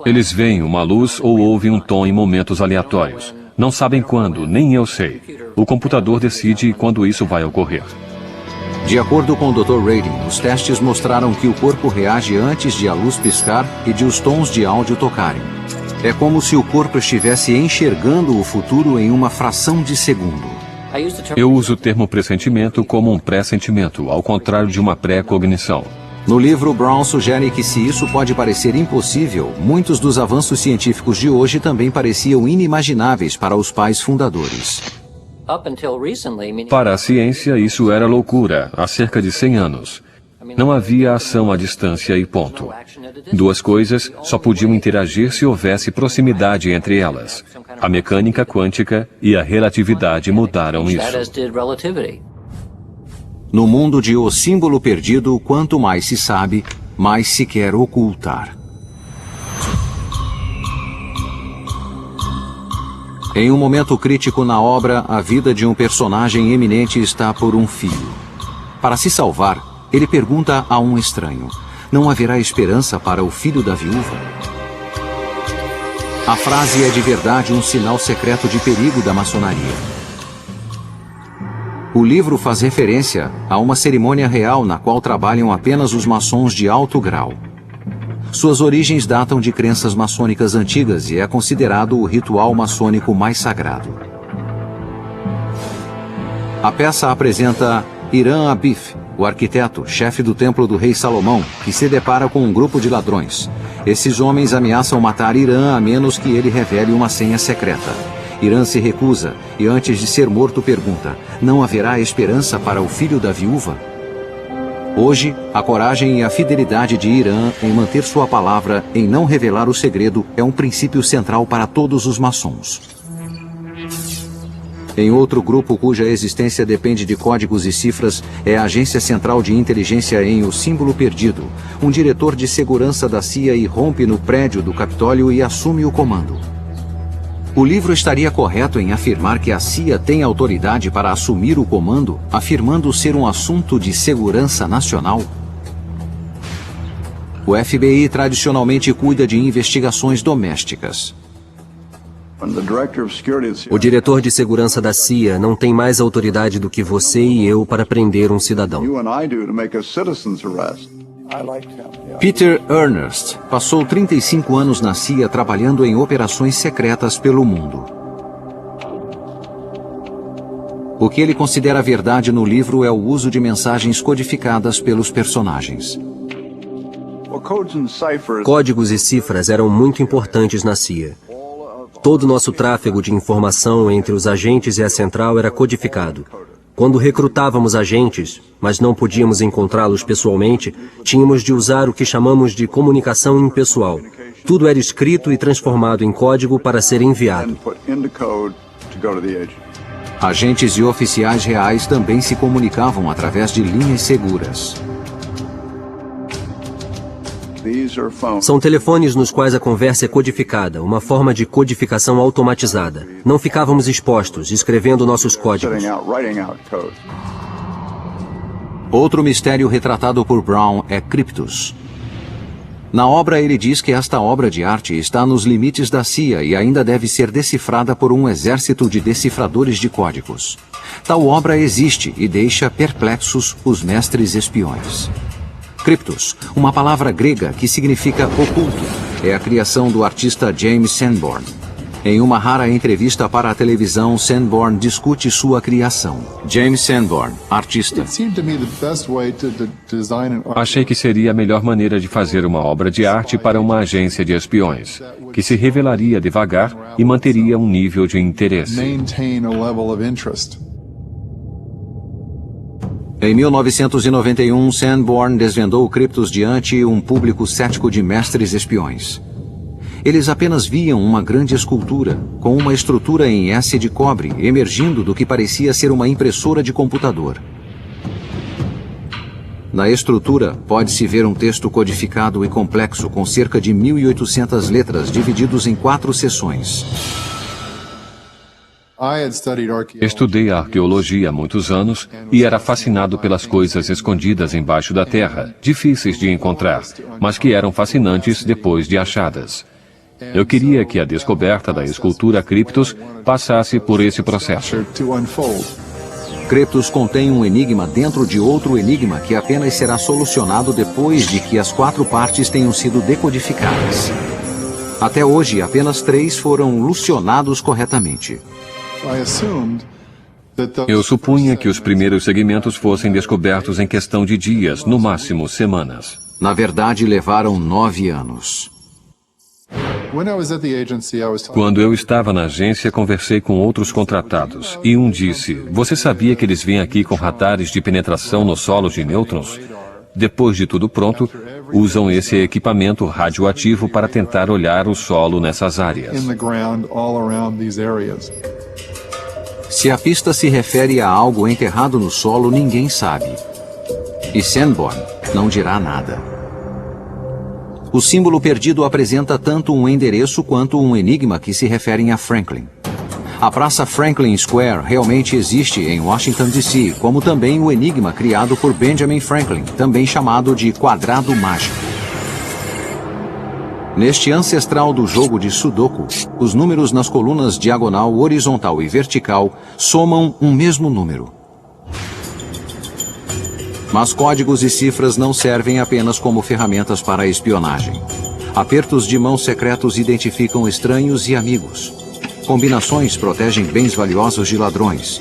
Eles veem uma luz ou ouvem um tom em momentos aleatórios. Não sabem quando, nem eu sei. O computador decide quando isso vai ocorrer. De acordo com o Dr. Radin, os testes mostraram que o corpo reage antes de a luz piscar e de os tons de áudio tocarem. É como se o corpo estivesse enxergando o futuro em uma fração de segundo. Eu uso o termo pressentimento como um pressentimento, ao contrário de uma pré-cognição. No livro, Brown sugere que se isso pode parecer impossível, muitos dos avanços científicos de hoje também pareciam inimagináveis para os pais fundadores. Para a ciência, isso era loucura, há cerca de 100 anos. Não havia ação à distância e ponto. Duas coisas só podiam interagir se houvesse proximidade entre elas. A mecânica quântica e a relatividade mudaram isso. No mundo de O Símbolo Perdido, quanto mais se sabe, mais se quer ocultar. Em um momento crítico na obra, a vida de um personagem eminente está por um fio. Para se salvar, ele pergunta a um estranho: não haverá esperança para o filho da viúva? A frase é de verdade um sinal secreto de perigo da maçonaria. O livro faz referência a uma cerimônia real na qual trabalham apenas os maçons de alto grau. Suas origens datam de crenças maçônicas antigas e é considerado o ritual maçônico mais sagrado. A peça apresenta Hiram Abif, o arquiteto, chefe do templo do rei Salomão, que se depara com um grupo de ladrões. Esses homens ameaçam matar Hiram a menos que ele revele uma senha secreta. Hiram se recusa e, antes de ser morto, pergunta: não haverá esperança para o filho da viúva? Hoje, a coragem e a fidelidade de Hiram em manter sua palavra, em não revelar o segredo, é um princípio central para todos os maçons. Em outro grupo cuja existência depende de códigos e cifras é a Agência Central de Inteligência em O Símbolo Perdido. Um diretor de segurança da CIA irrompe no prédio do Capitólio e assume o comando. O livro estaria correto em afirmar que a CIA tem autoridade para assumir o comando, afirmando ser um assunto de segurança nacional? O FBI tradicionalmente cuida de investigações domésticas. O diretor de segurança da CIA não tem mais autoridade do que você e eu para prender um cidadão. Peter Ernst passou 35 anos na CIA trabalhando em operações secretas pelo mundo. O que ele considera verdade no livro é o uso de mensagens codificadas pelos personagens. Códigos e cifras eram muito importantes na CIA. Todo o nosso tráfego de informação entre os agentes e a central era codificado. Quando recrutávamos agentes, mas não podíamos encontrá-los pessoalmente, tínhamos de usar o que chamamos de comunicação impessoal. Tudo era escrito e transformado em código para ser enviado. Agentes e oficiais reais também se comunicavam através de linhas seguras. São telefones nos quais a conversa é codificada, uma forma de codificação automatizada. Não ficávamos expostos, escrevendo nossos códigos. Outro mistério retratado por Brown é Cryptos. Na obra ele diz que esta obra de arte está nos limites da CIA e ainda deve ser decifrada por um exército de decifradores de códigos. Tal obra existe e deixa perplexos os mestres espiões. Cryptos, uma palavra grega que significa oculto, é a criação do artista James Sanborn. Em uma rara entrevista para a televisão, Sanborn discute sua criação. James Sanborn, artista. Achei que seria a melhor maneira de fazer uma obra de arte para uma agência de espiões, que se revelaria devagar e manteria um nível de interesse. Em 1991, Sanborn desvendou o Kryptos diante um público cético de mestres espiões. Eles apenas viam uma grande escultura, com uma estrutura em S de cobre, emergindo do que parecia ser uma impressora de computador. Na estrutura, pode-se ver um texto codificado e complexo com cerca de 1.800 letras, divididos em 4 seções. Estudei arqueologia há muitos anos e era fascinado pelas coisas escondidas embaixo da terra, difíceis de encontrar, mas que eram fascinantes depois de achadas. Eu queria que a descoberta da escultura Kryptos passasse por esse processo. Kryptos contém um enigma dentro de outro enigma que apenas será solucionado depois de que as 4 partes tenham sido decodificadas. Até hoje, apenas 3 foram lucionados corretamente. Eu supunha que os primeiros segmentos fossem descobertos em questão de dias, no máximo semanas. Na verdade, levaram 9 anos. Quando eu estava na agência, conversei com outros contratados, e um disse: "Você sabia que eles vêm aqui com radares de penetração no solo de nêutrons? Depois de tudo pronto, usam esse equipamento radioativo para tentar olhar o solo nessas áreas." Se a pista se refere a algo enterrado no solo, ninguém sabe. E Sanborn não dirá nada. O símbolo perdido apresenta tanto um endereço quanto um enigma que se referem a Franklin. A Praça Franklin Square realmente existe em Washington, D.C., como também o enigma criado por Benjamin Franklin, também chamado de Quadrado Mágico. Neste ancestral do jogo de Sudoku, os números nas colunas diagonal, horizontal e vertical somam um mesmo número. Mas códigos e cifras não servem apenas como ferramentas para a espionagem. Apertos de mão secretos identificam estranhos e amigos. Combinações protegem bens valiosos de ladrões.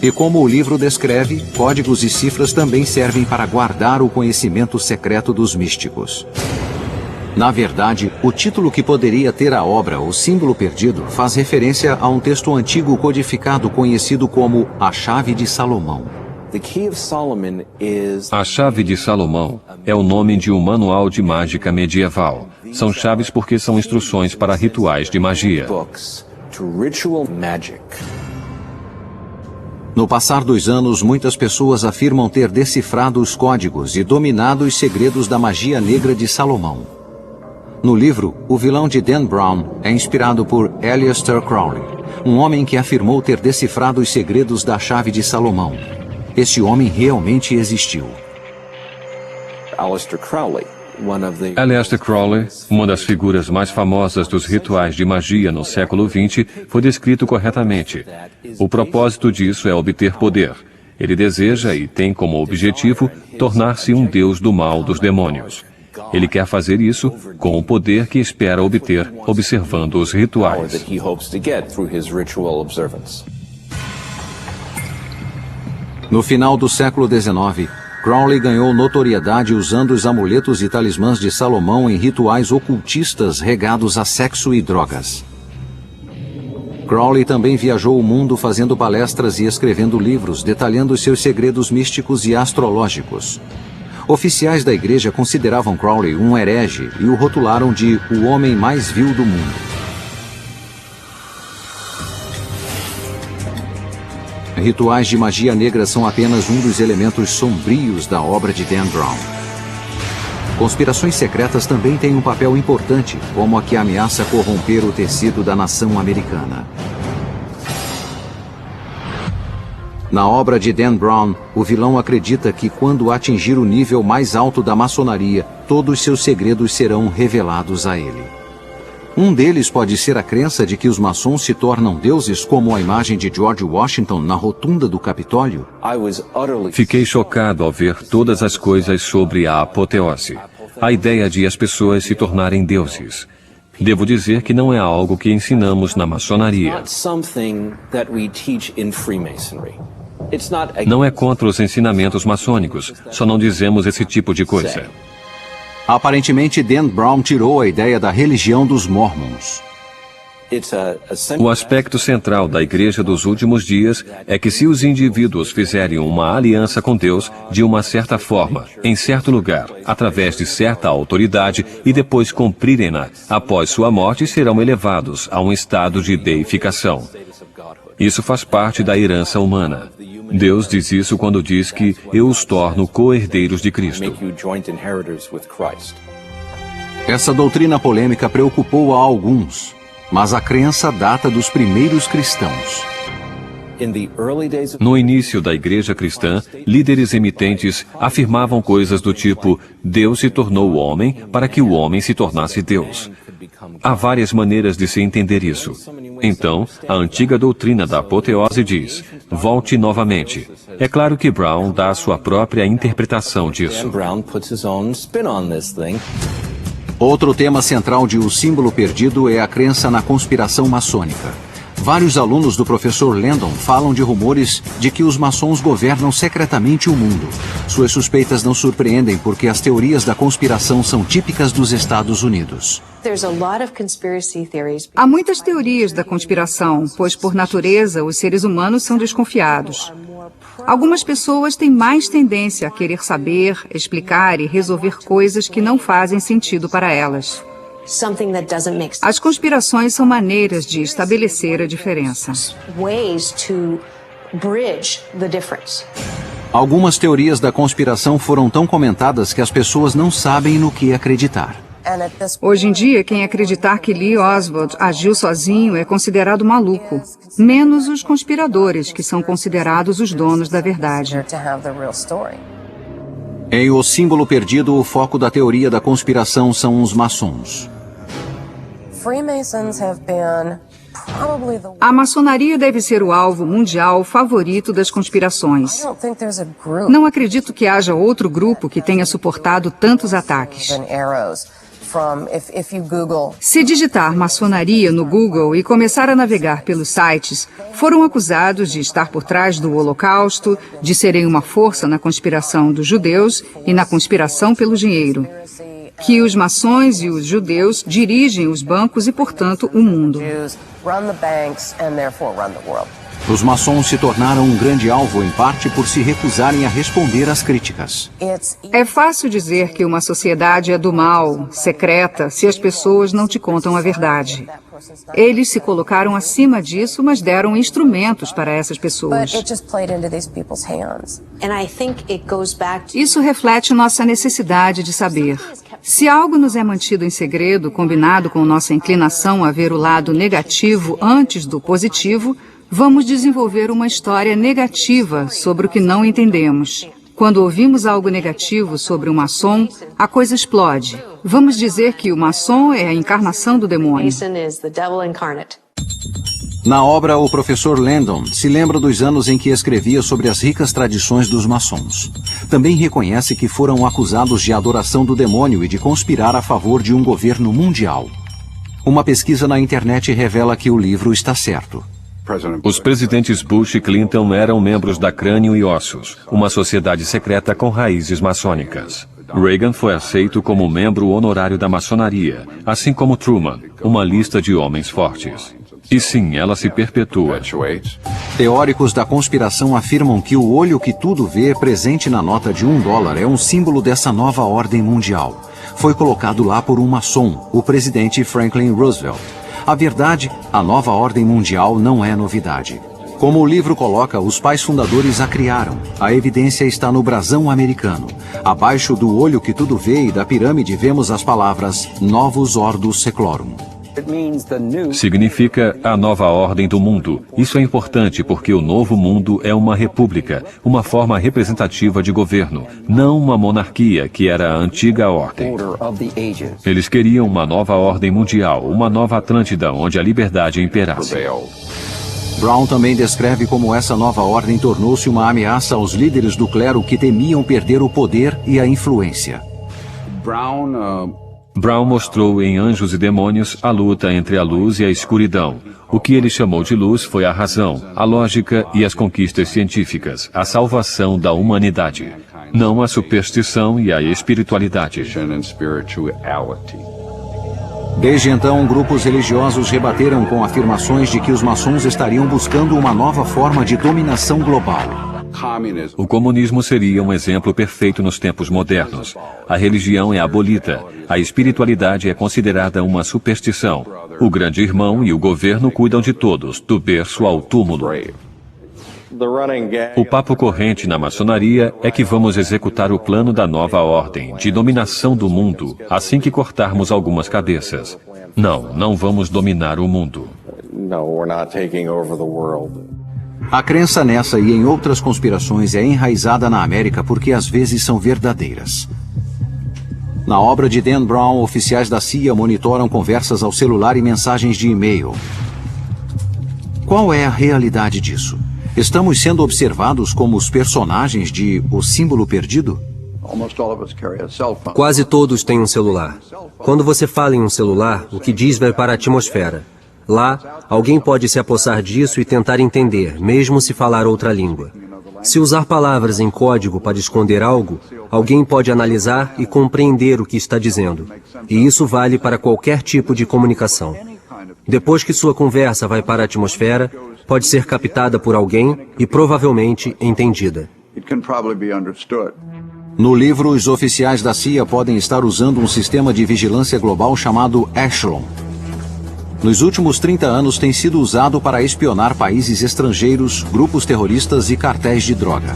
E como o livro descreve, códigos e cifras também servem para guardar o conhecimento secreto dos místicos. Na verdade, o título que poderia ter a obra O Símbolo Perdido faz referência a um texto antigo codificado conhecido como A Chave de Salomão. A Chave de Salomão é o nome de um manual de mágica medieval. São chaves porque são instruções para rituais de magia. No passar dos anos, muitas pessoas afirmam ter decifrado os códigos e dominado os segredos da magia negra de Salomão. No livro, o vilão de Dan Brown é inspirado por Aleister Crowley, um homem que afirmou ter decifrado os segredos da Chave de Salomão. Esse homem realmente existiu. Aleister Crowley, uma das figuras mais famosas dos rituais de magia no século XX, foi descrito corretamente. O propósito disso é obter poder. Ele deseja e tem como objetivo tornar-se um deus do mal dos demônios. Ele quer fazer isso com o poder que espera obter observando os rituais. No final do século XIX, Crowley ganhou notoriedade usando os amuletos e talismãs de Salomão em rituais ocultistas regados a sexo e drogas. Crowley também viajou o mundo fazendo palestras e escrevendo livros detalhando seus segredos místicos e astrológicos. Oficiais da igreja consideravam Crowley um herege e o rotularam de o homem mais vil do mundo. Rituais de magia negra são apenas um dos elementos sombrios da obra de Dan Brown. Conspirações secretas também têm um papel importante, como a que ameaça corromper o tecido da nação americana. Na obra de Dan Brown, o vilão acredita que quando atingir o nível mais alto da maçonaria, todos seus segredos serão revelados a ele. Um deles pode ser a crença de que os maçons se tornam deuses, como a imagem de George Washington na rotunda do Capitólio. Fiquei chocado ao ver todas as coisas sobre a apoteose. A ideia de as pessoas se tornarem deuses. Devo dizer que não é algo que ensinamos na maçonaria. Não é contra os ensinamentos maçônicos, só não dizemos esse tipo de coisa. Aparentemente, Dan Brown tirou a ideia da religião dos Mormons. O aspecto central da Igreja dos Últimos Dias é que se os indivíduos fizerem uma aliança com Deus de uma certa forma, em certo lugar, através de certa autoridade e depois cumprirem-na, após sua morte serão elevados a um estado de deificação. Isso faz parte da herança humana. Deus diz isso quando diz que eu os torno co-herdeiros de Cristo. Essa doutrina polêmica preocupou a alguns, mas a crença data dos primeiros cristãos. No início da igreja cristã, líderes emitentes afirmavam coisas do tipo: Deus se tornou homem para que o homem se tornasse Deus. Há várias maneiras de se entender isso. Então, a antiga doutrina da apoteose diz: volte novamente. É claro que Brown dá a sua própria interpretação disso. Outro tema central de O Símbolo Perdido é a crença na conspiração maçônica. Vários alunos do professor Landon falam de rumores de que os maçons governam secretamente o mundo. Suas suspeitas não surpreendem porque as teorias da conspiração são típicas dos Estados Unidos. Há muitas teorias da conspiração, pois por natureza os seres humanos são desconfiados. Algumas pessoas têm mais tendência a querer saber, explicar e resolver coisas que não fazem sentido para elas. As conspirações são maneiras de estabelecer a diferença. Algumas teorias da conspiração foram tão comentadas que as pessoas não sabem no que acreditar. Hoje em dia, quem acreditar que Lee Oswald agiu sozinho é considerado maluco, menos os conspiradores, que são considerados os donos da verdade. Em O Símbolo Perdido, o foco da teoria da conspiração são os maçons. A maçonaria deve ser o alvo mundial favorito das conspirações. Não acredito que haja outro grupo que tenha suportado tantos ataques. Se digitar maçonaria no Google e começar a navegar pelos sites, foram acusados de estar por trás do Holocausto, de serem uma força na conspiração dos judeus e na conspiração pelo dinheiro. Que os maçons e os judeus dirigem os bancos e, portanto, o mundo. Os maçons se tornaram um grande alvo, em parte por se recusarem a responder às críticas. É fácil dizer que uma sociedade é do mal, secreta, se as pessoas não te contam a verdade. Eles se colocaram acima disso, mas deram instrumentos para essas pessoas. Isso reflete nossa necessidade de saber. Se algo nos é mantido em segredo, combinado com nossa inclinação a ver o lado negativo antes do positivo, vamos desenvolver uma história negativa sobre o que não entendemos. Quando ouvimos algo negativo sobre um maçom, a coisa explode. Vamos dizer que o maçom é a encarnação do demônio. Na obra, o professor Landon se lembra dos anos em que escrevia sobre as ricas tradições dos maçons. Também reconhece que foram acusados de adoração do demônio e de conspirar a favor de um governo mundial. Uma pesquisa na internet revela que o livro está certo. Os presidentes Bush e Clinton eram membros da Crânio e Ossos, uma sociedade secreta com raízes maçônicas. Reagan foi aceito como membro honorário da maçonaria, assim como Truman, uma lista de homens fortes. E sim, ela se perpetua. Teóricos da conspiração afirmam que o olho que tudo vê presente na nota de $1 é um símbolo dessa nova ordem mundial. Foi colocado lá por um maçom, o presidente Franklin Roosevelt. A verdade, a nova ordem mundial não é novidade. Como o livro coloca, os pais fundadores a criaram. A evidência está no brasão americano. Abaixo do olho que tudo vê e da pirâmide vemos as palavras Novus Ordo Seclorum. Significa a nova ordem do mundo. Isso é importante porque o novo mundo é uma república, uma forma representativa de governo, não uma monarquia que era a antiga ordem. Eles queriam uma nova ordem mundial, uma nova Atlântida onde a liberdade imperasse. Brown também descreve como essa nova ordem tornou-se uma ameaça aos líderes do clero que temiam perder o poder e a influência. Brown mostrou em Anjos e Demônios a luta entre a luz e a escuridão. O que ele chamou de luz foi a razão, a lógica e as conquistas científicas, a salvação da humanidade, não a superstição e a espiritualidade. Desde então, grupos religiosos rebateram com afirmações de que os maçons estariam buscando uma nova forma de dominação global. O comunismo seria um exemplo perfeito nos tempos modernos. A religião é abolida. A espiritualidade é considerada uma superstição. O grande irmão e o governo cuidam de todos, do berço ao túmulo. O papo corrente na maçonaria é que vamos executar o plano da nova ordem, de dominação do mundo, assim que cortarmos algumas cabeças. Não vamos dominar o mundo. A crença nessa e em outras conspirações é enraizada na América porque às vezes são verdadeiras. Na obra de Dan Brown, oficiais da CIA monitoram conversas ao celular e mensagens de e-mail. Qual é a realidade disso? Estamos sendo observados como os personagens de O Símbolo Perdido? Quase todos têm um celular. Quando você fala em um celular, o que diz vai para a atmosfera. Lá, alguém pode se apossar disso e tentar entender, mesmo se falar outra língua. Se usar palavras em código para esconder algo, alguém pode analisar e compreender o que está dizendo. E isso vale para qualquer tipo de comunicação. Depois que sua conversa vai para a atmosfera, pode ser captada por alguém e provavelmente entendida. No livro, os oficiais da CIA podem estar usando um sistema de vigilância global chamado Echelon. Nos últimos 30 anos tem sido usado para espionar países estrangeiros, grupos terroristas e cartéis de droga.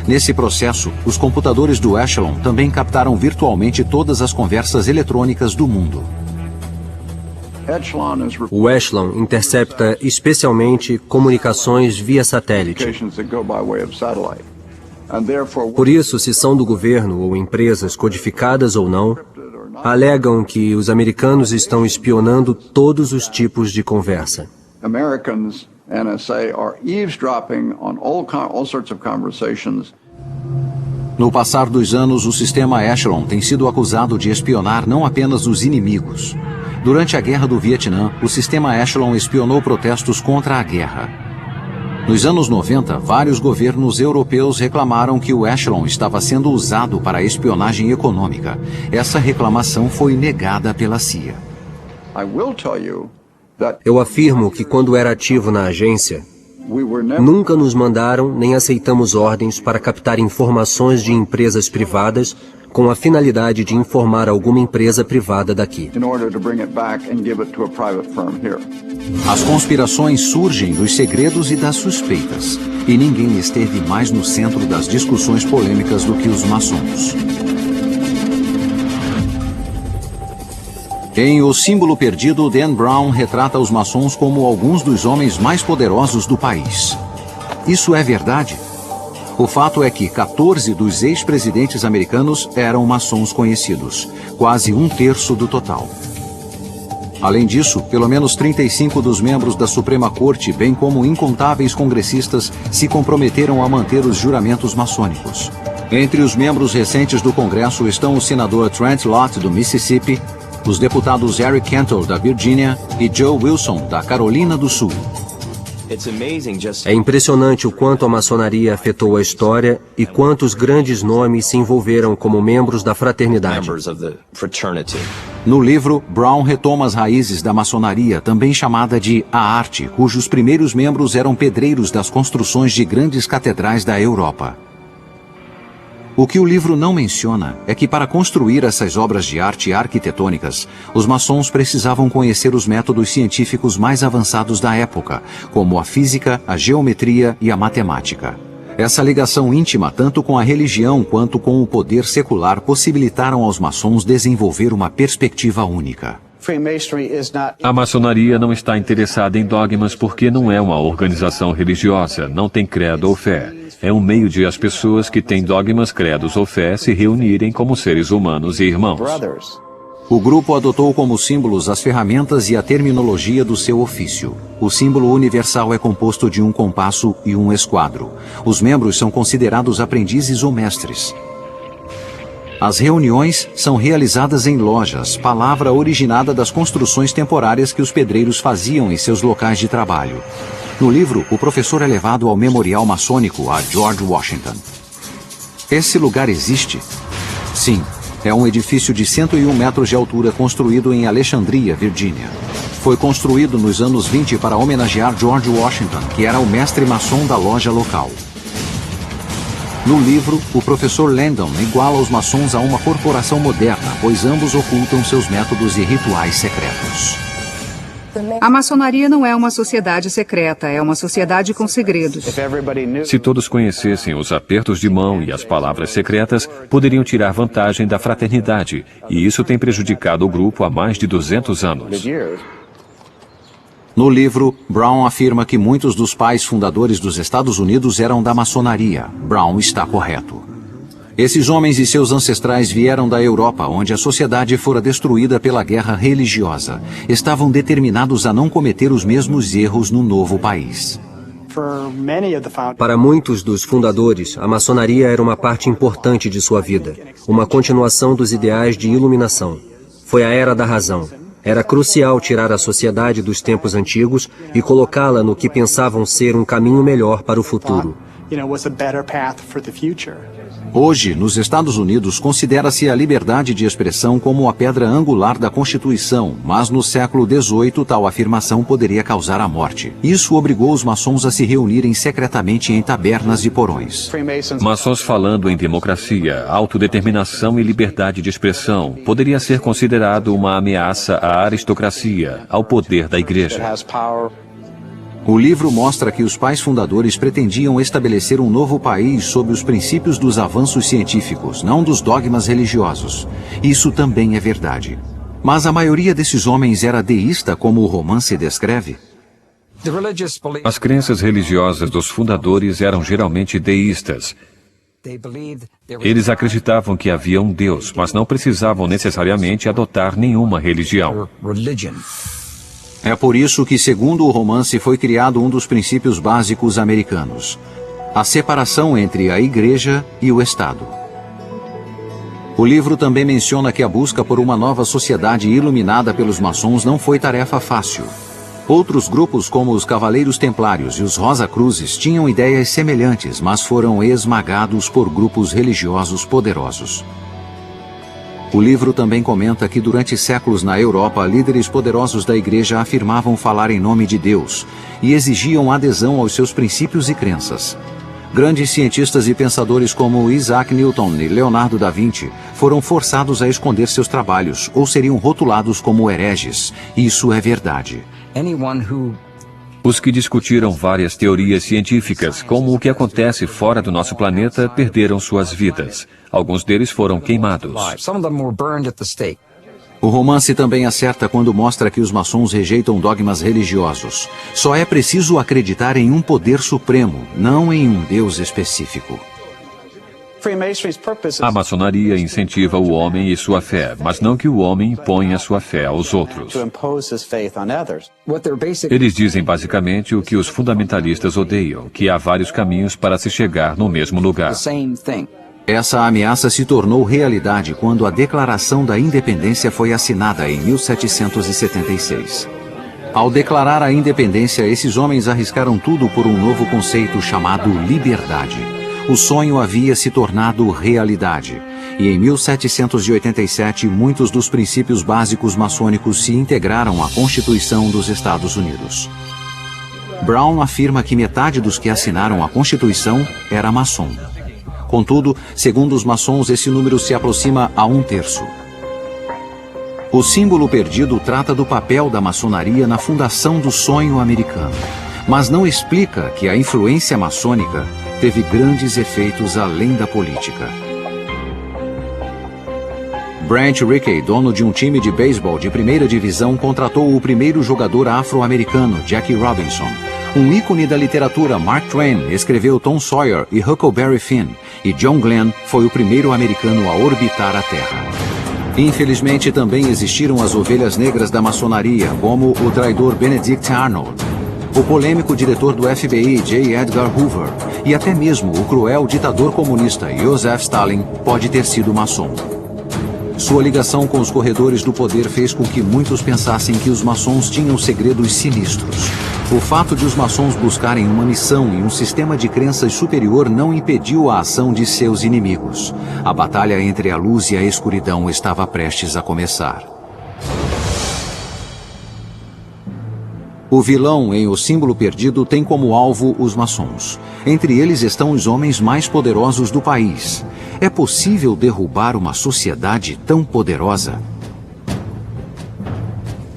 Nesse processo, os computadores do Echelon também captaram virtualmente todas as conversas eletrônicas do mundo. O Echelon intercepta especialmente comunicações via satélite. Por isso, se são do governo ou empresas codificadas ou não, alegam que os americanos estão espionando todos os tipos de conversa. No passar dos anos, o sistema Echelon tem sido acusado de espionar não apenas os inimigos. Durante a Guerra do Vietnã, o sistema Echelon espionou protestos contra a guerra. Nos anos 90, vários governos europeus reclamaram que o Echelon estava sendo usado para espionagem econômica. Essa reclamação foi negada pela CIA. Eu afirmo que quando era ativo na agência, nunca nos mandaram nem aceitamos ordens para captar informações de empresas privadas com a finalidade de informar alguma empresa privada daqui. As conspirações surgem dos segredos e das suspeitas, e ninguém esteve mais no centro das discussões polêmicas do que os maçons. Em O Símbolo Perdido, Dan Brown retrata os maçons como alguns dos homens mais poderosos do país. Isso é verdade? O fato é que 14 dos ex-presidentes americanos eram maçons conhecidos, quase um terço do total. Além disso, pelo menos 35 dos membros da Suprema Corte, bem como incontáveis congressistas, se comprometeram a manter os juramentos maçônicos. Entre os membros recentes do Congresso estão o senador Trent Lott, do Mississippi, os deputados Eric Cantor, da Virgínia, e Joe Wilson, da Carolina do Sul. É impressionante o quanto a maçonaria afetou a história e quantos grandes nomes se envolveram como membros da fraternidade. No livro, Brown retoma as raízes da maçonaria, também chamada de a arte, cujos primeiros membros eram pedreiros das construções de grandes catedrais da Europa. O que o livro não menciona é que para construir essas obras de arte arquitetônicas, os maçons precisavam conhecer os métodos científicos mais avançados da época, como a física, a geometria e a matemática. Essa ligação íntima, tanto com a religião quanto com o poder secular, possibilitaram aos maçons desenvolver uma perspectiva única. A maçonaria não está interessada em dogmas porque não é uma organização religiosa, não tem credo ou fé. É um meio de as pessoas que têm dogmas, credos ou fé se reunirem como seres humanos e irmãos. O grupo adotou como símbolos as ferramentas e a terminologia do seu ofício. O símbolo universal é composto de um compasso e um esquadro. Os membros são considerados aprendizes ou mestres. As reuniões são realizadas em lojas, palavra originada das construções temporárias que os pedreiros faziam em seus locais de trabalho. No livro, o professor é levado ao memorial maçônico a George Washington. Esse lugar existe? Sim, é um edifício de 101 metros de altura construído em Alexandria, Virgínia. Foi construído nos anos 20 para homenagear George Washington, que era o mestre maçom da loja local. No livro, o professor Landon iguala os maçons a uma corporação moderna, pois ambos ocultam seus métodos e rituais secretos. A maçonaria não é uma sociedade secreta, é uma sociedade com segredos. Se todos conhecessem os apertos de mão e as palavras secretas, poderiam tirar vantagem da fraternidade, e isso tem prejudicado o grupo há mais de 200 anos. No livro, Brown afirma que muitos dos pais fundadores dos Estados Unidos eram da maçonaria. Brown está correto. Esses homens e seus ancestrais vieram da Europa, onde a sociedade fora destruída pela guerra religiosa. Estavam determinados a não cometer os mesmos erros no novo país. Para muitos dos fundadores, a maçonaria era uma parte importante de sua vida, uma continuação dos ideais de iluminação. Foi a Era da Razão. Era crucial tirar a sociedade dos tempos antigos e colocá-la no que pensavam ser um caminho melhor para o futuro. Hoje, nos Estados Unidos, considera-se a liberdade de expressão como a pedra angular da Constituição, mas no século XVIII tal afirmação poderia causar a morte. Isso obrigou os maçons a se reunirem secretamente em tabernas e porões. Maçons falando em democracia, autodeterminação e liberdade de expressão poderia ser considerado uma ameaça à aristocracia, ao poder da igreja. O livro mostra que os pais fundadores pretendiam estabelecer um novo país sob os princípios dos avanços científicos, não dos dogmas religiosos. Isso também é verdade. Mas a maioria desses homens era deísta, como o romance descreve? As crenças religiosas dos fundadores eram geralmente deístas. Eles acreditavam que havia um Deus, mas não precisavam necessariamente adotar nenhuma religião. É por isso que, segundo o romance, foi criado um dos princípios básicos americanos: a separação entre a Igreja e o Estado. O livro também menciona que a busca por uma nova sociedade iluminada pelos maçons não foi tarefa fácil. Outros grupos, como os Cavaleiros Templários e os Rosa Cruzes, tinham ideias semelhantes, mas foram esmagados por grupos religiosos poderosos. O livro também comenta que durante séculos na Europa, líderes poderosos da igreja afirmavam falar em nome de Deus e exigiam adesão aos seus princípios e crenças. Grandes cientistas e pensadores como Isaac Newton e Leonardo da Vinci foram forçados a esconder seus trabalhos ou seriam rotulados como hereges. Isso é verdade. Os que discutiram várias teorias científicas, como o que acontece fora do nosso planeta, perderam suas vidas. Alguns deles foram queimados. O romance também acerta quando mostra que os maçons rejeitam dogmas religiosos. Só é preciso acreditar em um poder supremo, não em um Deus específico. A maçonaria incentiva o homem e sua fé, mas não que o homem imponha sua fé aos outros. Eles dizem basicamente o que os fundamentalistas odeiam, que há vários caminhos para se chegar no mesmo lugar. Essa ameaça se tornou realidade quando a Declaração da Independência foi assinada em 1776. Ao declarar a independência, esses homens arriscaram tudo por um novo conceito chamado liberdade. O sonho havia se tornado realidade, e em 1787 muitos dos princípios básicos maçônicos se integraram à Constituição dos Estados Unidos. Brown afirma que metade dos que assinaram a Constituição era maçom. Contudo, segundo os maçons, esse número se aproxima a 1/3. O símbolo perdido trata do papel da maçonaria na fundação do sonho americano, mas não explica que a influência maçônica teve grandes efeitos além da política. Branch Rickey, dono de um time de beisebol de primeira divisão, contratou o primeiro jogador afro-americano, Jackie Robinson. Um ícone da literatura, Mark Twain, escreveu Tom Sawyer e Huckleberry Finn, e John Glenn foi o primeiro americano a orbitar a Terra. Infelizmente, também existiram as ovelhas negras da maçonaria, como o traidor Benedict Arnold, o polêmico diretor do FBI, J. Edgar Hoover, e até mesmo o cruel ditador comunista Joseph Stalin pode ter sido maçom. Sua ligação com os corredores do poder fez com que muitos pensassem que os maçons tinham segredos sinistros. O fato de os maçons buscarem uma missão e um sistema de crenças superior não impediu a ação de seus inimigos. A batalha entre a luz e a escuridão estava prestes a começar. O vilão em O Símbolo Perdido tem como alvo os maçons. Entre eles estão os homens mais poderosos do país. É possível derrubar uma sociedade tão poderosa?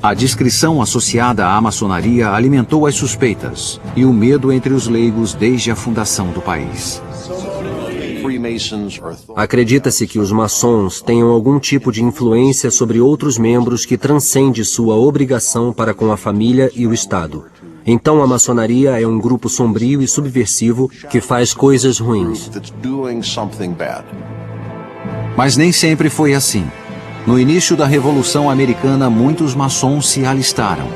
A descrição associada à maçonaria alimentou as suspeitas e o medo entre os leigos desde a fundação do país. Acredita-se que os maçons tenham algum tipo de influência sobre outros membros que transcende sua obrigação para com a família e o Estado. Então a maçonaria é um grupo sombrio e subversivo que faz coisas ruins. Mas nem sempre foi assim. No início da Revolução Americana, muitos maçons se alistaram.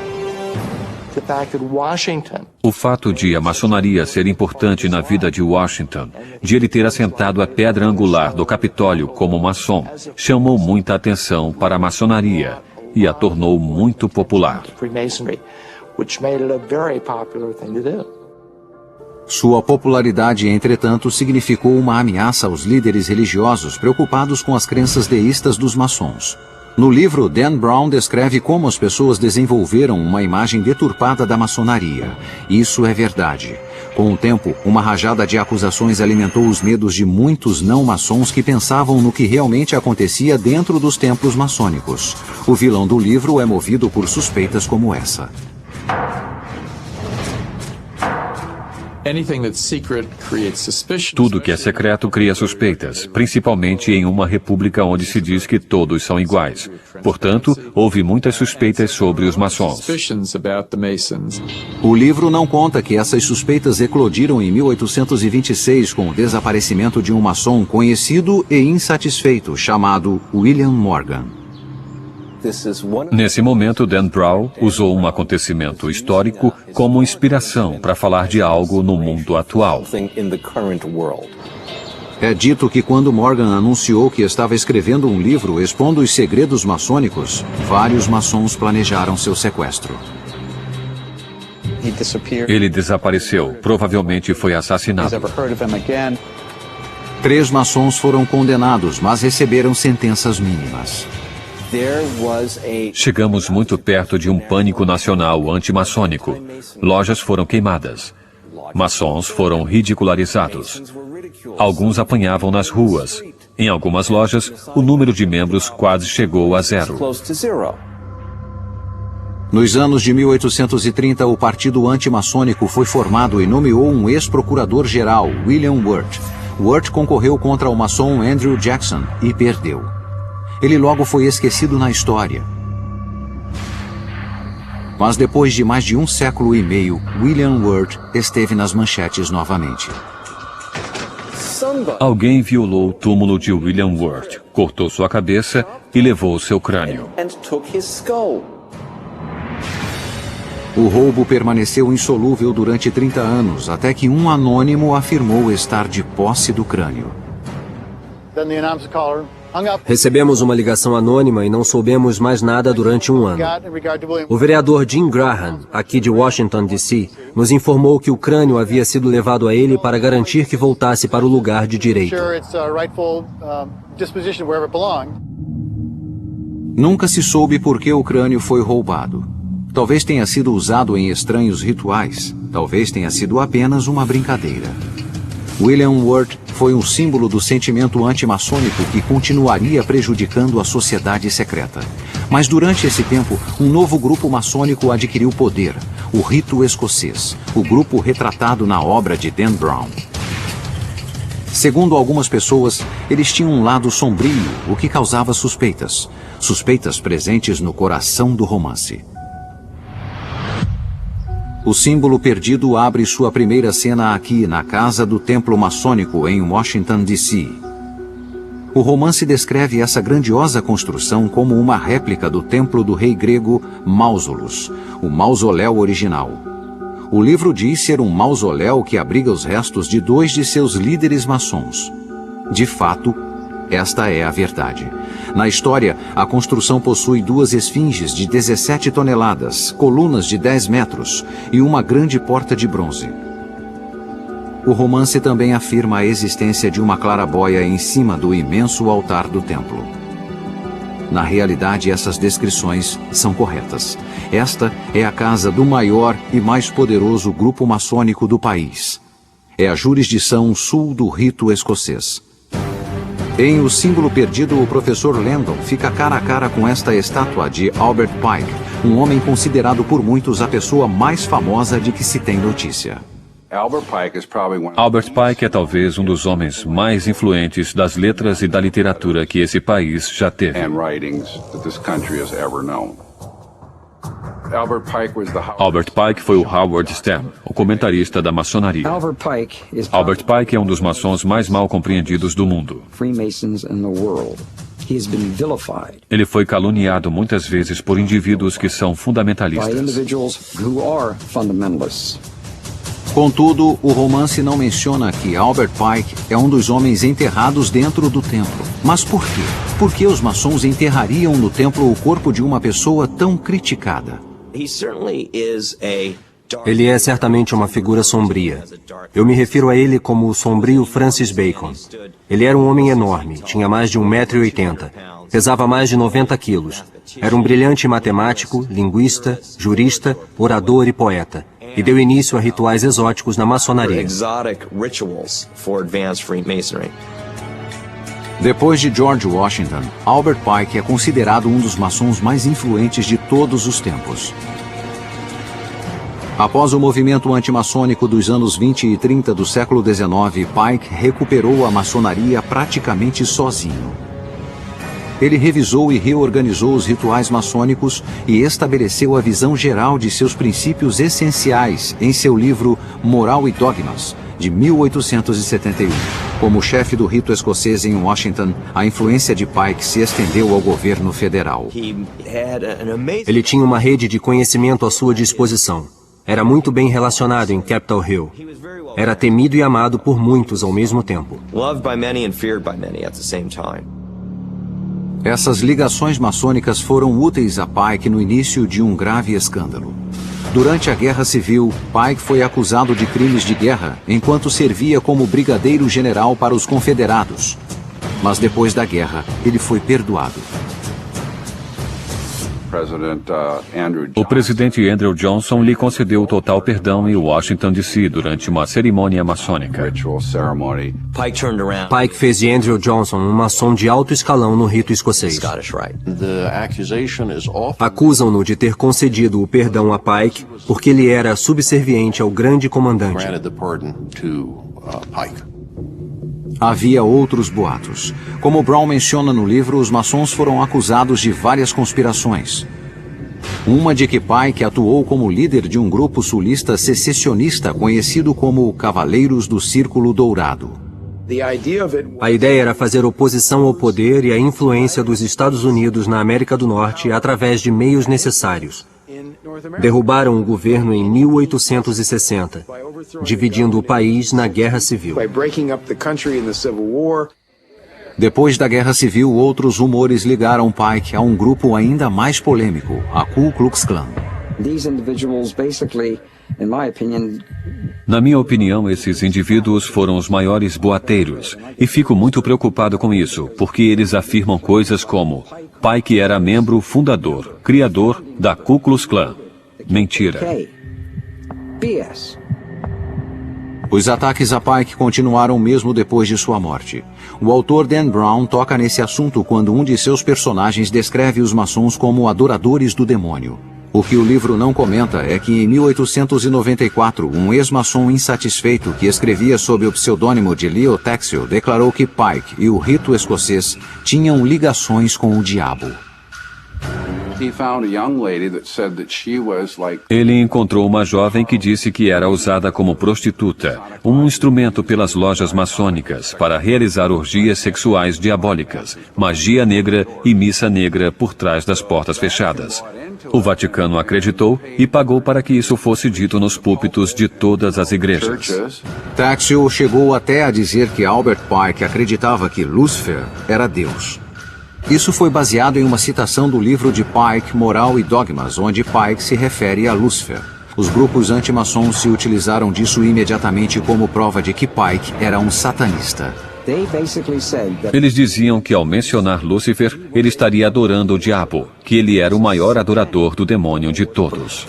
O fato de a maçonaria ser importante na vida de Washington, de ele ter assentado a pedra angular do Capitólio como maçom, chamou muita atenção para a maçonaria e a tornou muito popular. Sua popularidade, entretanto, significou uma ameaça aos líderes religiosos preocupados com as crenças deístas dos maçons. No livro, Dan Brown descreve como as pessoas desenvolveram uma imagem deturpada da maçonaria. Isso é verdade. Com o tempo, uma rajada de acusações alimentou os medos de muitos não-maçons que pensavam no que realmente acontecia dentro dos templos maçônicos. O vilão do livro é movido por suspeitas como essa. Tudo que é secreto cria suspeitas, principalmente em uma república onde se diz que todos são iguais. Portanto, houve muitas suspeitas sobre os maçons. O livro não conta que essas suspeitas eclodiram em 1826 com o desaparecimento de um maçom conhecido e insatisfeito chamado William Morgan. Nesse momento, Dan Brown usou um acontecimento histórico como inspiração para falar de algo no mundo atual. É dito que quando Morgan anunciou que estava escrevendo um livro expondo os segredos maçônicos, vários maçons planejaram seu sequestro. Ele desapareceu, provavelmente foi assassinado. 3 maçons foram condenados, mas receberam sentenças mínimas. Chegamos muito perto de um pânico nacional antimaçônico. Lojas foram queimadas. Maçons foram ridicularizados. Alguns apanhavam nas ruas. Em algumas lojas, o número de membros quase chegou a 0. Nos anos de 1830, o Partido Antimaçônico foi formado e nomeou um ex-procurador-geral, William Wirt. Wirt concorreu contra o maçom Andrew Jackson e perdeu. Ele logo foi esquecido na história. Mas depois de mais de 1 século e meio, William Wirt esteve nas manchetes novamente. Alguém violou o túmulo de William Wirt, cortou sua cabeça e levou seu crânio. O roubo permaneceu insolúvel durante 30 anos, até que um anônimo afirmou estar de posse do crânio. Recebemos uma ligação anônima e não soubemos mais nada durante 1 ano. O vereador Jim Graham, aqui de Washington, D.C., nos informou que o crânio havia sido levado a ele para garantir que voltasse para o lugar de direito. Nunca se soube por que o crânio foi roubado. Talvez tenha sido usado em estranhos rituais. Talvez tenha sido apenas uma brincadeira. William Wirt foi um símbolo do sentimento antimaçônico que continuaria prejudicando a sociedade secreta. Mas durante esse tempo, um novo grupo maçônico adquiriu poder, o Rito Escocês, o grupo retratado na obra de Dan Brown. Segundo algumas pessoas, eles tinham um lado sombrio, o que causava suspeitas. Suspeitas presentes no coração do romance. O Símbolo Perdido abre sua primeira cena aqui, na casa do Templo Maçônico, em Washington, D.C. O romance descreve essa grandiosa construção como uma réplica do templo do rei grego Mausolus, o mausoléu original. O livro diz ser um mausoléu que abriga os restos de 2 de seus líderes maçons. De fato, Esta é a verdade. Na história, a construção possui 2 esfinges de 17 toneladas, colunas de 10 metros e uma grande porta de bronze. O romance também afirma a existência de uma clarabóia em cima do imenso altar do templo. Na realidade, essas descrições são corretas. Esta é a casa do maior e mais poderoso grupo maçônico do país. É a jurisdição sul do rito escocês. Em O Símbolo Perdido, o professor Landon fica cara a cara com esta estátua de Albert Pike, um homem considerado por muitos a pessoa mais famosa de que se tem notícia. Albert Pike é talvez um dos homens mais influentes das letras e da literatura que esse país já teve. Albert Pike foi o Howard Stern, o comentarista da maçonaria. Albert Pike é um dos maçons mais mal compreendidos do mundo. Ele foi caluniado muitas vezes por indivíduos que são fundamentalistas. Contudo, o romance não menciona que Albert Pike é um dos homens enterrados dentro do templo. Mas por quê? Por que os maçons enterrariam no templo o corpo de uma pessoa tão criticada? Ele é certamente uma figura sombria. Eu me refiro a ele como o sombrio Francis Bacon. Ele era um homem enorme, tinha mais de 1,80 m, pesava mais de 90 quilos. Era um brilhante matemático, linguista, jurista, orador e poeta. E deu início a rituais exóticos na maçonaria. Depois de George Washington, Albert Pike é considerado um dos maçons mais influentes de todos os tempos. Após o movimento antimaçônico dos anos 20 e 30 do século XIX, Pike recuperou a maçonaria praticamente sozinho. Ele revisou e reorganizou os rituais maçônicos e estabeleceu a visão geral de seus princípios essenciais em seu livro Moral e Dogmas, de 1871. Como chefe do rito escocês em Washington, a influência de Pike se estendeu ao governo federal. Ele tinha uma rede de conhecimento à sua disposição. Era muito bem relacionado em Capitol Hill. Era temido e amado por muitos ao mesmo tempo. Essas ligações maçônicas foram úteis a Pike no início de um grave escândalo. Durante a Guerra Civil, Pike foi acusado de crimes de guerra enquanto servia como brigadeiro-general para os confederados. Mas depois da guerra, ele foi perdoado. O presidente Andrew Johnson lhe concedeu total perdão em Washington, D.C. durante uma cerimônia maçônica. Pike fez de Andrew Johnson um maçom de alto escalão no rito escocês. Acusam-no de ter concedido o perdão a Pike porque ele era subserviente ao grande comandante. Havia outros boatos. Como Brown menciona no livro, os maçons foram acusados de várias conspirações. Uma de que Pike atuou como líder de um grupo sulista secessionista conhecido como Cavaleiros do Círculo Dourado. A ideia era fazer oposição ao poder e à influência dos Estados Unidos na América do Norte através de meios necessários. Derrubaram o governo em 1860, dividindo o país na Guerra Civil. Depois da Guerra Civil, outros rumores ligaram Pike a um grupo ainda mais polêmico, a Ku Klux Klan. Na minha opinião, esses indivíduos foram os maiores boateiros, e fico muito preocupado com isso, porque eles afirmam coisas como Pike era membro fundador, criador da Ku Klux Klan. Mentira. Os ataques a Pike continuaram mesmo depois de sua morte. O autor Dan Brown toca nesse assunto quando um de seus personagens descreve os maçons como adoradores do demônio. O que o livro não comenta é que em 1894, um ex-maçom insatisfeito que escrevia sob o pseudônimo de Leo Taxil declarou que Pike e o rito escocês tinham ligações com o diabo. Ele encontrou uma jovem que disse que era usada como prostituta, um instrumento pelas lojas maçônicas para realizar orgias sexuais diabólicas, magia negra e missa negra por trás das portas fechadas. O Vaticano acreditou e pagou para que isso fosse dito nos púlpitos de todas as igrejas. Taxil chegou até a dizer que Albert Pike acreditava que Lúcifer era Deus. Isso foi baseado em uma citação do livro de Pike, Moral e Dogmas, onde Pike se refere a Lúcifer. Os grupos antimaçons se utilizaram disso imediatamente como prova de que Pike era um satanista. Eles diziam que ao mencionar Lúcifer, ele estaria adorando o diabo, que ele era o maior adorador do demônio de todos.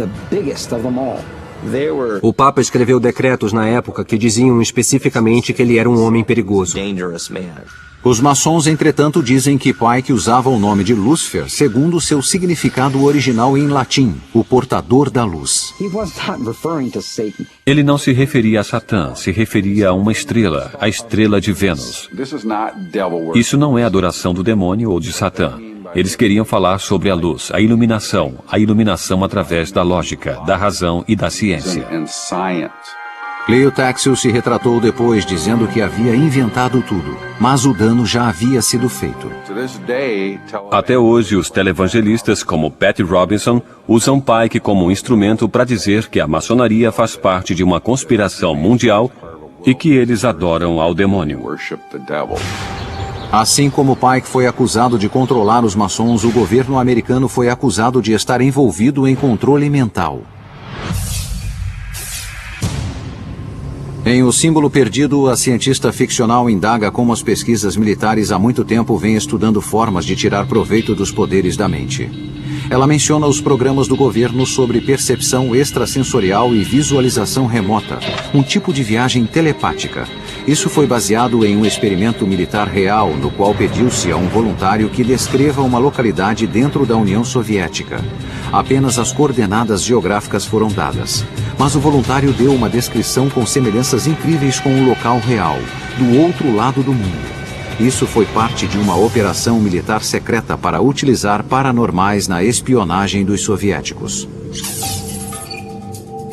O Papa escreveu decretos na época que diziam especificamente que ele era um homem perigoso. Os maçons, entretanto, dizem que Pike usava o nome de Lúcifer segundo seu significado original em latim, o portador da luz. Ele não se referia a Satã, se referia a uma estrela, a estrela de Vênus. Isso não é adoração do demônio ou de Satã. Eles queriam falar sobre a luz, a iluminação através da lógica, da razão e da ciência. Leo Taxil se retratou depois, dizendo que havia inventado tudo, mas o dano já havia sido feito. Até hoje, os televangelistas, como Pat Robinson, usam Pike como um instrumento para dizer que a maçonaria faz parte de uma conspiração mundial e que eles adoram ao demônio. Assim como Pike foi acusado de controlar os maçons, o governo americano foi acusado de estar envolvido em controle mental. Em O Símbolo Perdido, a cientista ficcional indaga como as pesquisas militares há muito tempo vêm estudando formas de tirar proveito dos poderes da mente. Ela menciona os programas do governo sobre percepção extrasensorial e visualização remota, um tipo de viagem telepática. Isso foi baseado em um experimento militar real, no qual pediu-se a um voluntário que descreva uma localidade dentro da União Soviética. Apenas as coordenadas geográficas foram dadas. Mas o voluntário deu uma descrição com semelhanças incríveis com o local real, do outro lado do mundo. Isso foi parte de uma operação militar secreta para utilizar paranormais na espionagem dos soviéticos.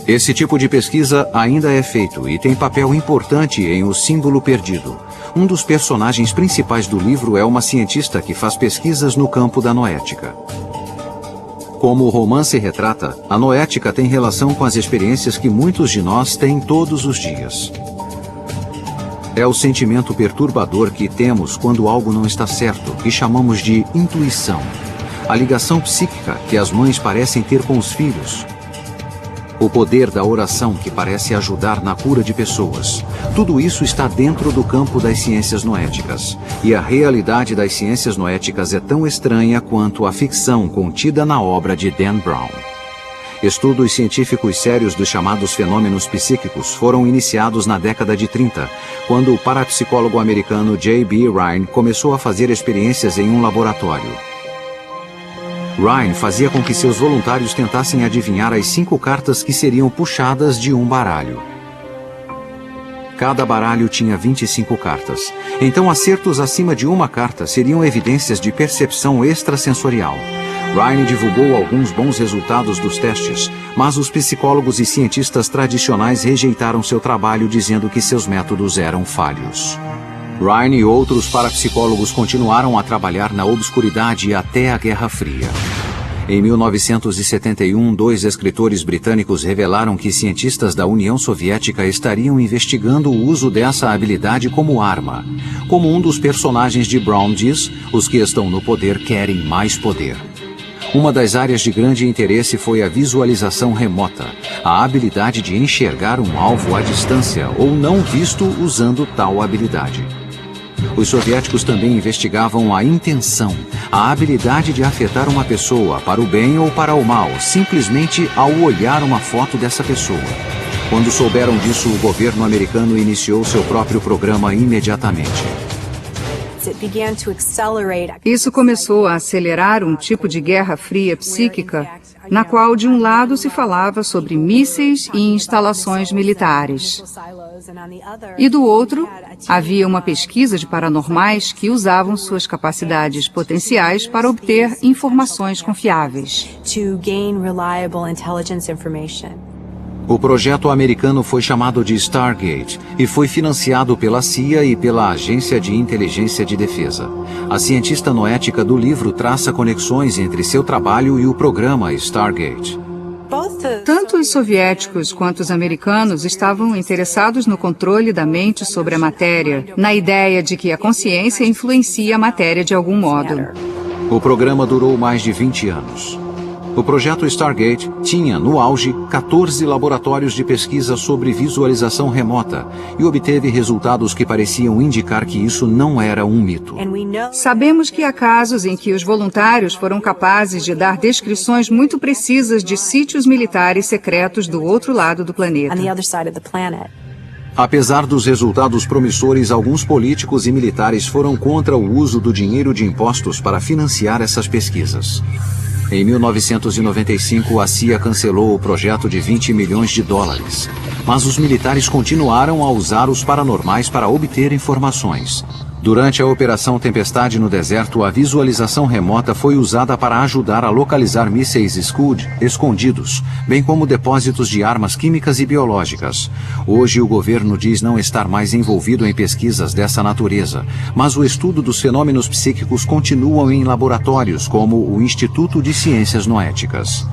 Esse tipo de pesquisa ainda é feito e tem papel importante em O Símbolo Perdido. Um dos personagens principais do livro é uma cientista que faz pesquisas no campo da noética. Como o romance retrata, a noética tem relação com as experiências que muitos de nós têm todos os dias. É o sentimento perturbador que temos quando algo não está certo, que chamamos de intuição. A ligação psíquica que as mães parecem ter com os filhos. O poder da oração que parece ajudar na cura de pessoas. Tudo isso está dentro do campo das ciências noéticas. E a realidade das ciências noéticas é tão estranha quanto a ficção contida na obra de Dan Brown. Estudos científicos sérios dos chamados fenômenos psíquicos foram iniciados na década de 30, quando o parapsicólogo americano J.B. Rhine começou a fazer experiências em um laboratório. Rhine fazia com que seus voluntários tentassem adivinhar as 5 cartas que seriam puxadas de um baralho. Cada baralho tinha 25 cartas. Então, acertos acima de uma carta seriam evidências de percepção extrasensorial. Rhine divulgou alguns bons resultados dos testes, mas os psicólogos e cientistas tradicionais rejeitaram seu trabalho dizendo que seus métodos eram falhos. Rhine e outros parapsicólogos continuaram a trabalhar na obscuridade até a Guerra Fria. Em 1971, 2 escritores britânicos revelaram que cientistas da União Soviética estariam investigando o uso dessa habilidade como arma. Como um dos personagens de Brown diz, os que estão no poder querem mais poder. Uma das áreas de grande interesse foi a visualização remota, a habilidade de enxergar um alvo à distância ou não visto usando tal habilidade. Os soviéticos também investigavam a intenção, a habilidade de afetar uma pessoa para o bem ou para o mal, simplesmente ao olhar uma foto dessa pessoa. Quando souberam disso, o governo americano iniciou seu próprio programa imediatamente. Isso começou a acelerar um tipo de guerra fria psíquica na qual de um lado se falava sobre mísseis e instalações militares. E do outro, havia uma pesquisa de paranormais que usavam suas capacidades potenciais para obter informações confiáveis. O projeto americano foi chamado de Stargate e foi financiado pela CIA e pela Agência de Inteligência de Defesa. A cientista noética do livro traça conexões entre seu trabalho e o programa Stargate. Tanto os soviéticos quanto os americanos estavam interessados no controle da mente sobre a matéria, na ideia de que a consciência influencia a matéria de algum modo. O programa durou mais de 20 anos. O projeto Stargate tinha, no auge, 14 laboratórios de pesquisa sobre visualização remota e obteve resultados que pareciam indicar que isso não era um mito. Sabemos que há casos em que os voluntários foram capazes de dar descrições muito precisas de sítios militares secretos do outro lado do planeta. Apesar dos resultados promissores, alguns políticos e militares foram contra o uso do dinheiro de impostos para financiar essas pesquisas. Em 1995, a CIA cancelou o projeto de 20 milhões de dólares, mas os militares continuaram a usar os paranormais para obter informações. Durante a Operação Tempestade no deserto, a visualização remota foi usada para ajudar a localizar mísseis Scud escondidos, bem como depósitos de armas químicas e biológicas. Hoje, o governo diz não estar mais envolvido em pesquisas dessa natureza, mas o estudo dos fenômenos psíquicos continuam em laboratórios como o Instituto de Ciências Noéticas.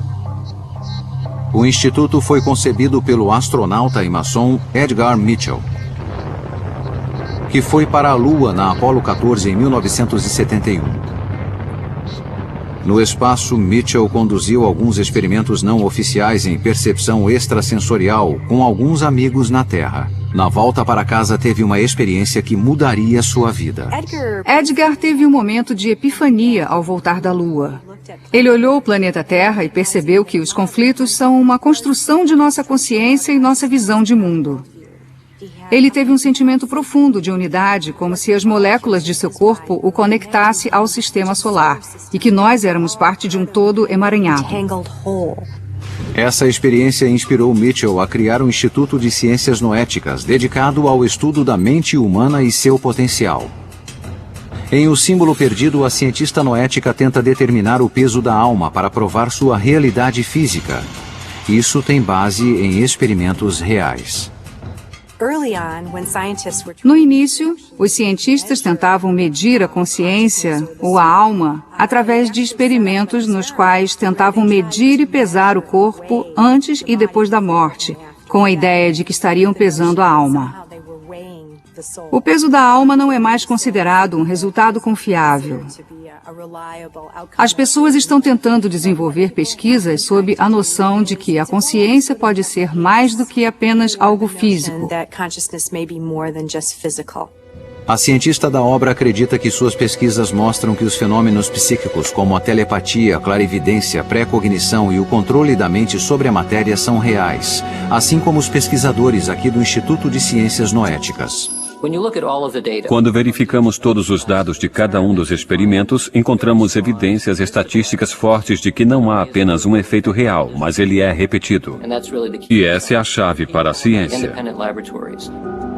O instituto foi concebido pelo astronauta e maçom Edgar Mitchell, que foi para a Lua na Apollo 14 em 1971. No espaço, Mitchell conduziu alguns experimentos não oficiais em percepção extrasensorial com alguns amigos na Terra. Na volta para casa, teve uma experiência que mudaria sua vida. Edgar teve um momento de epifania ao voltar da Lua. Ele olhou o planeta Terra e percebeu que os conflitos são uma construção de nossa consciência e nossa visão de mundo. Ele teve um sentimento profundo de unidade, como se as moléculas de seu corpo o conectassem ao sistema solar e que nós éramos parte de um todo emaranhado. Essa experiência inspirou Mitchell a criar um Instituto de Ciências Noéticas dedicado ao estudo da mente humana e seu potencial. Em O Símbolo Perdido, a cientista noética tenta determinar o peso da alma para provar sua realidade física. Isso tem base em experimentos reais. No início, os cientistas tentavam medir a consciência ou a alma através de experimentos nos quais tentavam medir e pesar o corpo antes e depois da morte, com a ideia de que estariam pesando a alma. O peso da alma não é mais considerado um resultado confiável. As pessoas estão tentando desenvolver pesquisas sob a noção de que a consciência pode ser mais do que apenas algo físico. A cientista da obra acredita que suas pesquisas mostram que os fenômenos psíquicos como a telepatia, a clarividência, a pré-cognição e o controle da mente sobre a matéria são reais, assim como os pesquisadores aqui do Instituto de Ciências Noéticas. Quando verificamos todos os dados de cada um dos experimentos, encontramos evidências estatísticas fortes de que não há apenas um efeito real, mas ele é repetido. E essa é a chave para a ciência.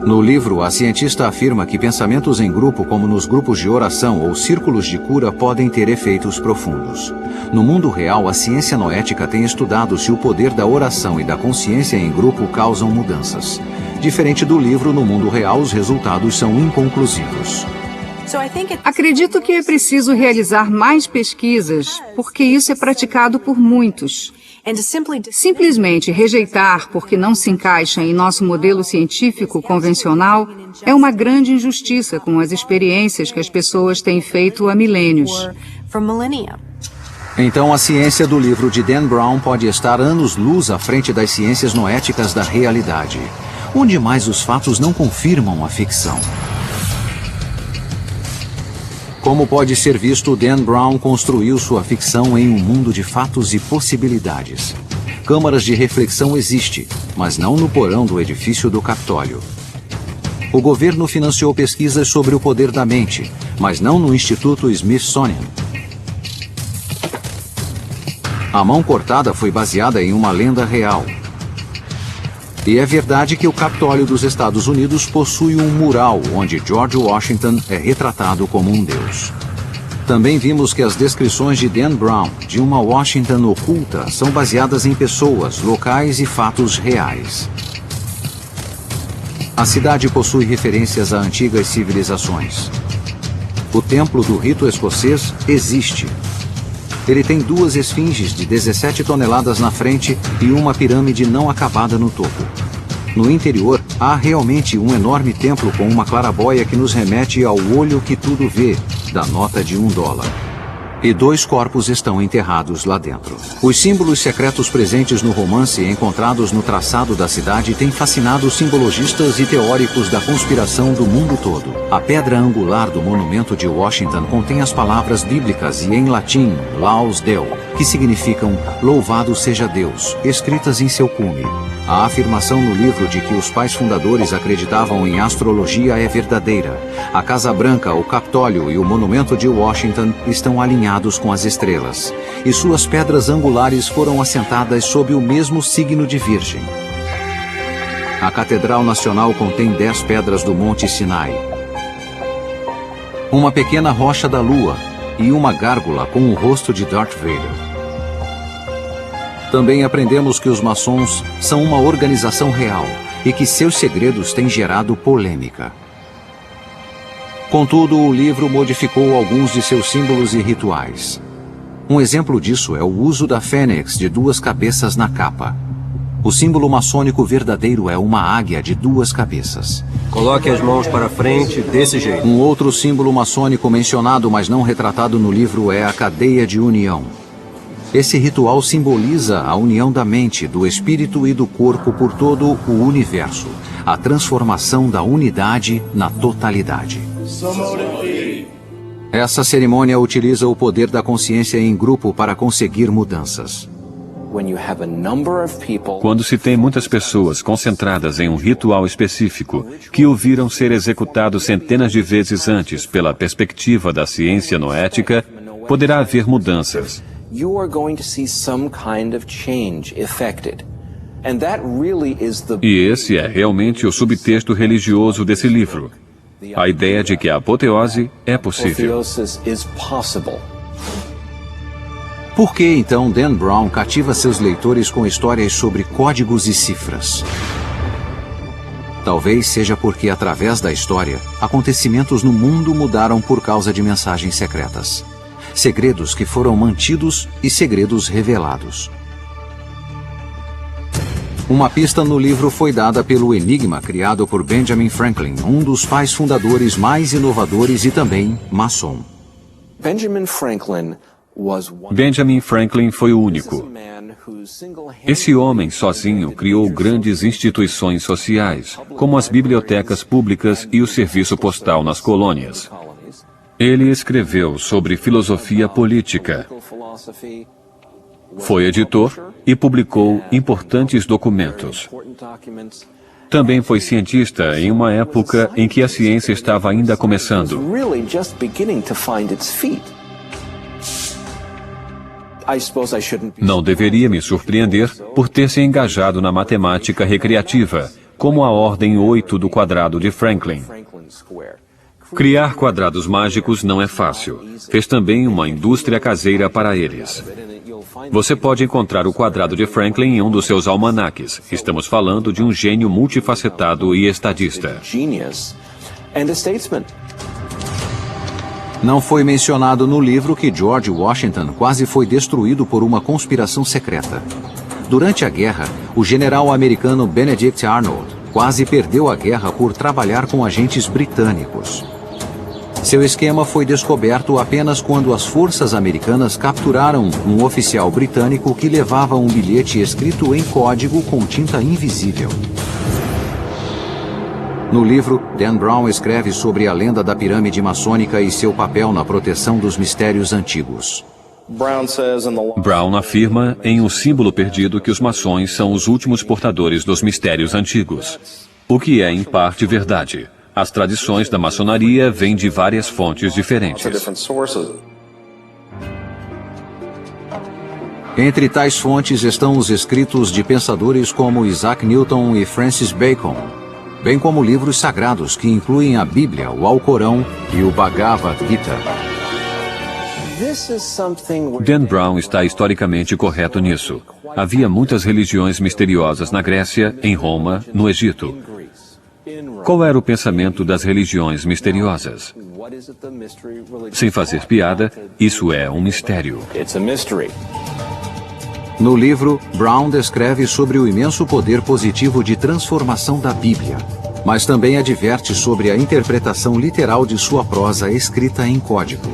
No livro, a cientista afirma que pensamentos em grupo, como nos grupos de oração ou círculos de cura, podem ter efeitos profundos. No mundo real, a ciência noética tem estudado se o poder da oração e da consciência em grupo causam mudanças. Diferente do livro, no mundo real, os resultados são inconclusivos. Acredito que é preciso realizar mais pesquisas, porque isso é praticado por muitos. Simplesmente rejeitar porque não se encaixa em nosso modelo científico convencional é uma grande injustiça com as experiências que as pessoas têm feito há milênios. Então, a ciência do livro de Dan Brown pode estar anos-luz à frente das ciências noéticas da realidade. Onde mais os fatos não confirmam a ficção? Como pode ser visto, Dan Brown construiu sua ficção em um mundo de fatos e possibilidades. Câmaras de reflexão existem, mas não no porão do edifício do Capitólio. O governo financiou pesquisas sobre o poder da mente, mas não no Instituto Smithsonian. A mão cortada foi baseada em uma lenda real. E é verdade que o Capitólio dos Estados Unidos possui um mural onde George Washington é retratado como um deus. Também vimos que as descrições de Dan Brown de uma Washington oculta são baseadas em pessoas, locais e fatos reais. A cidade possui referências a antigas civilizações. O templo do rito escocês existe. Ele tem 2 esfinges de 17 toneladas na frente e uma pirâmide não acabada no topo. No interior, há realmente um enorme templo com uma clarabóia que nos remete ao olho que tudo vê, da nota de $1. E 2 corpos estão enterrados lá dentro. Os símbolos secretos presentes no romance e encontrados no traçado da cidade têm fascinado simbologistas e teóricos da conspiração do mundo todo. A pedra angular do monumento de Washington contém as palavras bíblicas e em latim, Laus Deo, que significam Louvado seja Deus, escritas em seu cume. A afirmação no livro de que os pais fundadores acreditavam em astrologia é verdadeira. A Casa Branca, o Capitólio e o monumento de Washington estão alinhados com as estrelas, e suas pedras angulares foram assentadas sob o mesmo signo de Virgem. A Catedral Nacional contém 10 pedras do Monte Sinai, uma pequena rocha da Lua e uma gárgula com o rosto de Darth Vader. Também aprendemos que os maçons são uma organização real e que seus segredos têm gerado polêmica. Contudo, o livro modificou alguns de seus símbolos e rituais. Um exemplo disso é o uso da fênix de 2 cabeças na capa. O símbolo maçônico verdadeiro é uma águia de 2 cabeças. Coloque as mãos para frente, desse jeito. Um outro símbolo maçônico mencionado, mas não retratado no livro, é a cadeia de união. Esse ritual simboliza a união da mente, do espírito e do corpo por todo o universo, a transformação da unidade na totalidade. Essa cerimônia utiliza o poder da consciência em grupo para conseguir mudanças. Quando se tem muitas pessoas concentradas em um ritual específico, que o viram ser executado centenas de vezes antes pela perspectiva da ciência noética, poderá haver mudanças. E esse é realmente o subtexto religioso desse livro. A ideia de que a apoteose é possível. Por que, então, Dan Brown cativa seus leitores com histórias sobre códigos e cifras? Talvez seja porque, através da história, acontecimentos no mundo mudaram por causa de mensagens secretas. Segredos que foram mantidos e segredos revelados. Uma pista no livro foi dada pelo enigma criado por Benjamin Franklin, um dos pais fundadores mais inovadores e também maçom. Benjamin Franklin foi o único. Esse homem sozinho criou grandes instituições sociais, como as bibliotecas públicas e o serviço postal nas colônias. Ele escreveu sobre filosofia política. Foi editor e publicou importantes documentos. Também foi cientista em uma época em que a ciência estava ainda começando. Não deveria me surpreender por ter se engajado na matemática recreativa, como a ordem 8 do quadrado de Franklin. Criar quadrados mágicos não é fácil. Fez também uma indústria caseira para eles. Você pode encontrar o quadrado de Franklin em um dos seus almanaques. Estamos falando de um gênio multifacetado e estadista. Não foi mencionado no livro que George Washington quase foi destruído por uma conspiração secreta. Durante a guerra, o general americano Benedict Arnold quase perdeu a guerra por trabalhar com agentes britânicos. Seu esquema foi descoberto apenas quando as forças americanas capturaram um oficial britânico que levava um bilhete escrito em código com tinta invisível. No livro, Dan Brown escreve sobre a lenda da pirâmide maçônica e seu papel na proteção dos mistérios antigos. Brown afirma em O Símbolo Perdido que os maçons são os últimos portadores dos mistérios antigos. O que é, em parte, verdade. As tradições da maçonaria vêm de várias fontes diferentes. Entre tais fontes estão os escritos de pensadores como Isaac Newton e Francis Bacon, bem como livros sagrados que incluem a Bíblia, o Alcorão e o Bhagavad Gita. Dan Brown está historicamente correto nisso. Havia muitas religiões misteriosas na Grécia, em Roma, no Egito. Qual era o pensamento das religiões misteriosas? Sem fazer piada, isso é um mistério. No livro, Brown descreve sobre o imenso poder positivo de transformação da Bíblia, mas também adverte sobre a interpretação literal de sua prosa escrita em código.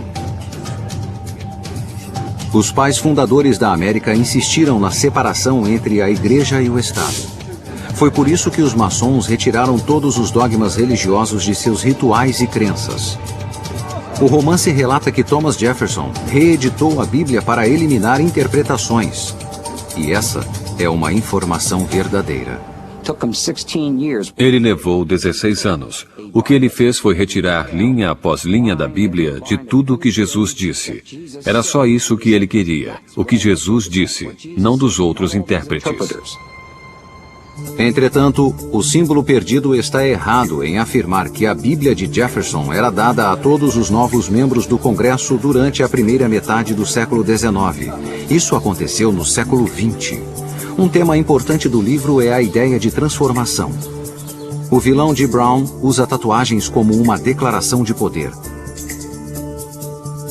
Os pais fundadores da América insistiram na separação entre a Igreja e o Estado. Foi por isso que os maçons retiraram todos os dogmas religiosos de seus rituais e crenças. O romance relata que Thomas Jefferson reeditou a Bíblia para eliminar interpretações. E essa é uma informação verdadeira. Ele levou 16 anos. O que ele fez foi retirar linha após linha da Bíblia de tudo o que Jesus disse. Era só isso que ele queria, o que Jesus disse, não dos outros intérpretes. Entretanto, o símbolo perdido está errado em afirmar que a Bíblia de Jefferson era dada a todos os novos membros do Congresso durante a primeira metade do século XIX. Isso aconteceu no século XX. Um tema importante do livro é a ideia de transformação. O vilão de Brown usa tatuagens como uma declaração de poder.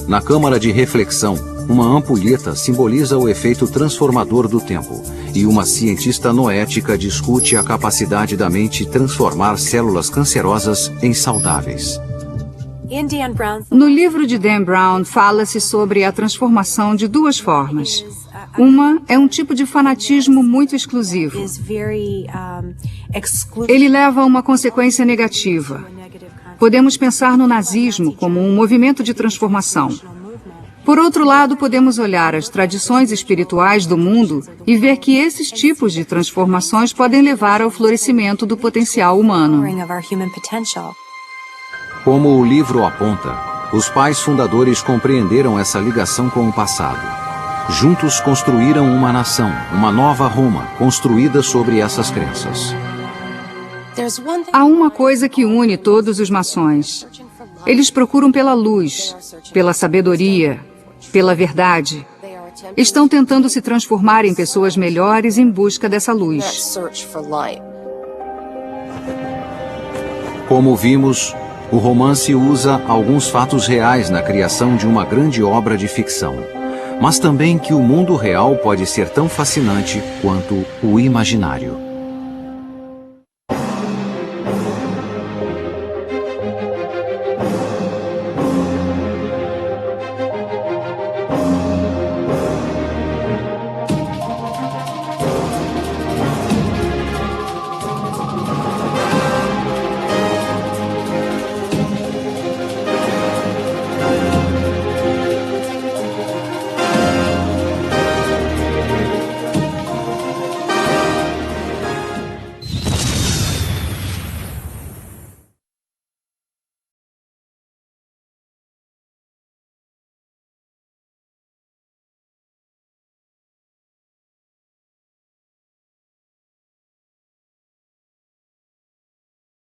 Na câmara de reflexão, uma ampulheta simboliza o efeito transformador do tempo, e uma cientista noética discute a capacidade da mente transformar células cancerosas em saudáveis. No livro de Dan Brown, fala-se sobre a transformação de duas formas. Uma é um tipo de fanatismo muito exclusivo. Ele leva a uma consequência negativa. Podemos pensar no nazismo como um movimento de transformação. Por outro lado, podemos olhar as tradições espirituais do mundo e ver que esses tipos de transformações podem levar ao florescimento do potencial humano. Como o livro aponta, os pais fundadores compreenderam essa ligação com o passado. Juntos construíram uma nação, uma nova Roma, construída sobre essas crenças. Há uma coisa que une todos os maçons. Eles procuram pela luz, pela sabedoria, pela verdade. Estão tentando se transformar em pessoas melhores em busca dessa luz. Como vimos, o romance usa alguns fatos reais na criação de uma grande obra de ficção, mas também que o mundo real pode ser tão fascinante quanto o imaginário.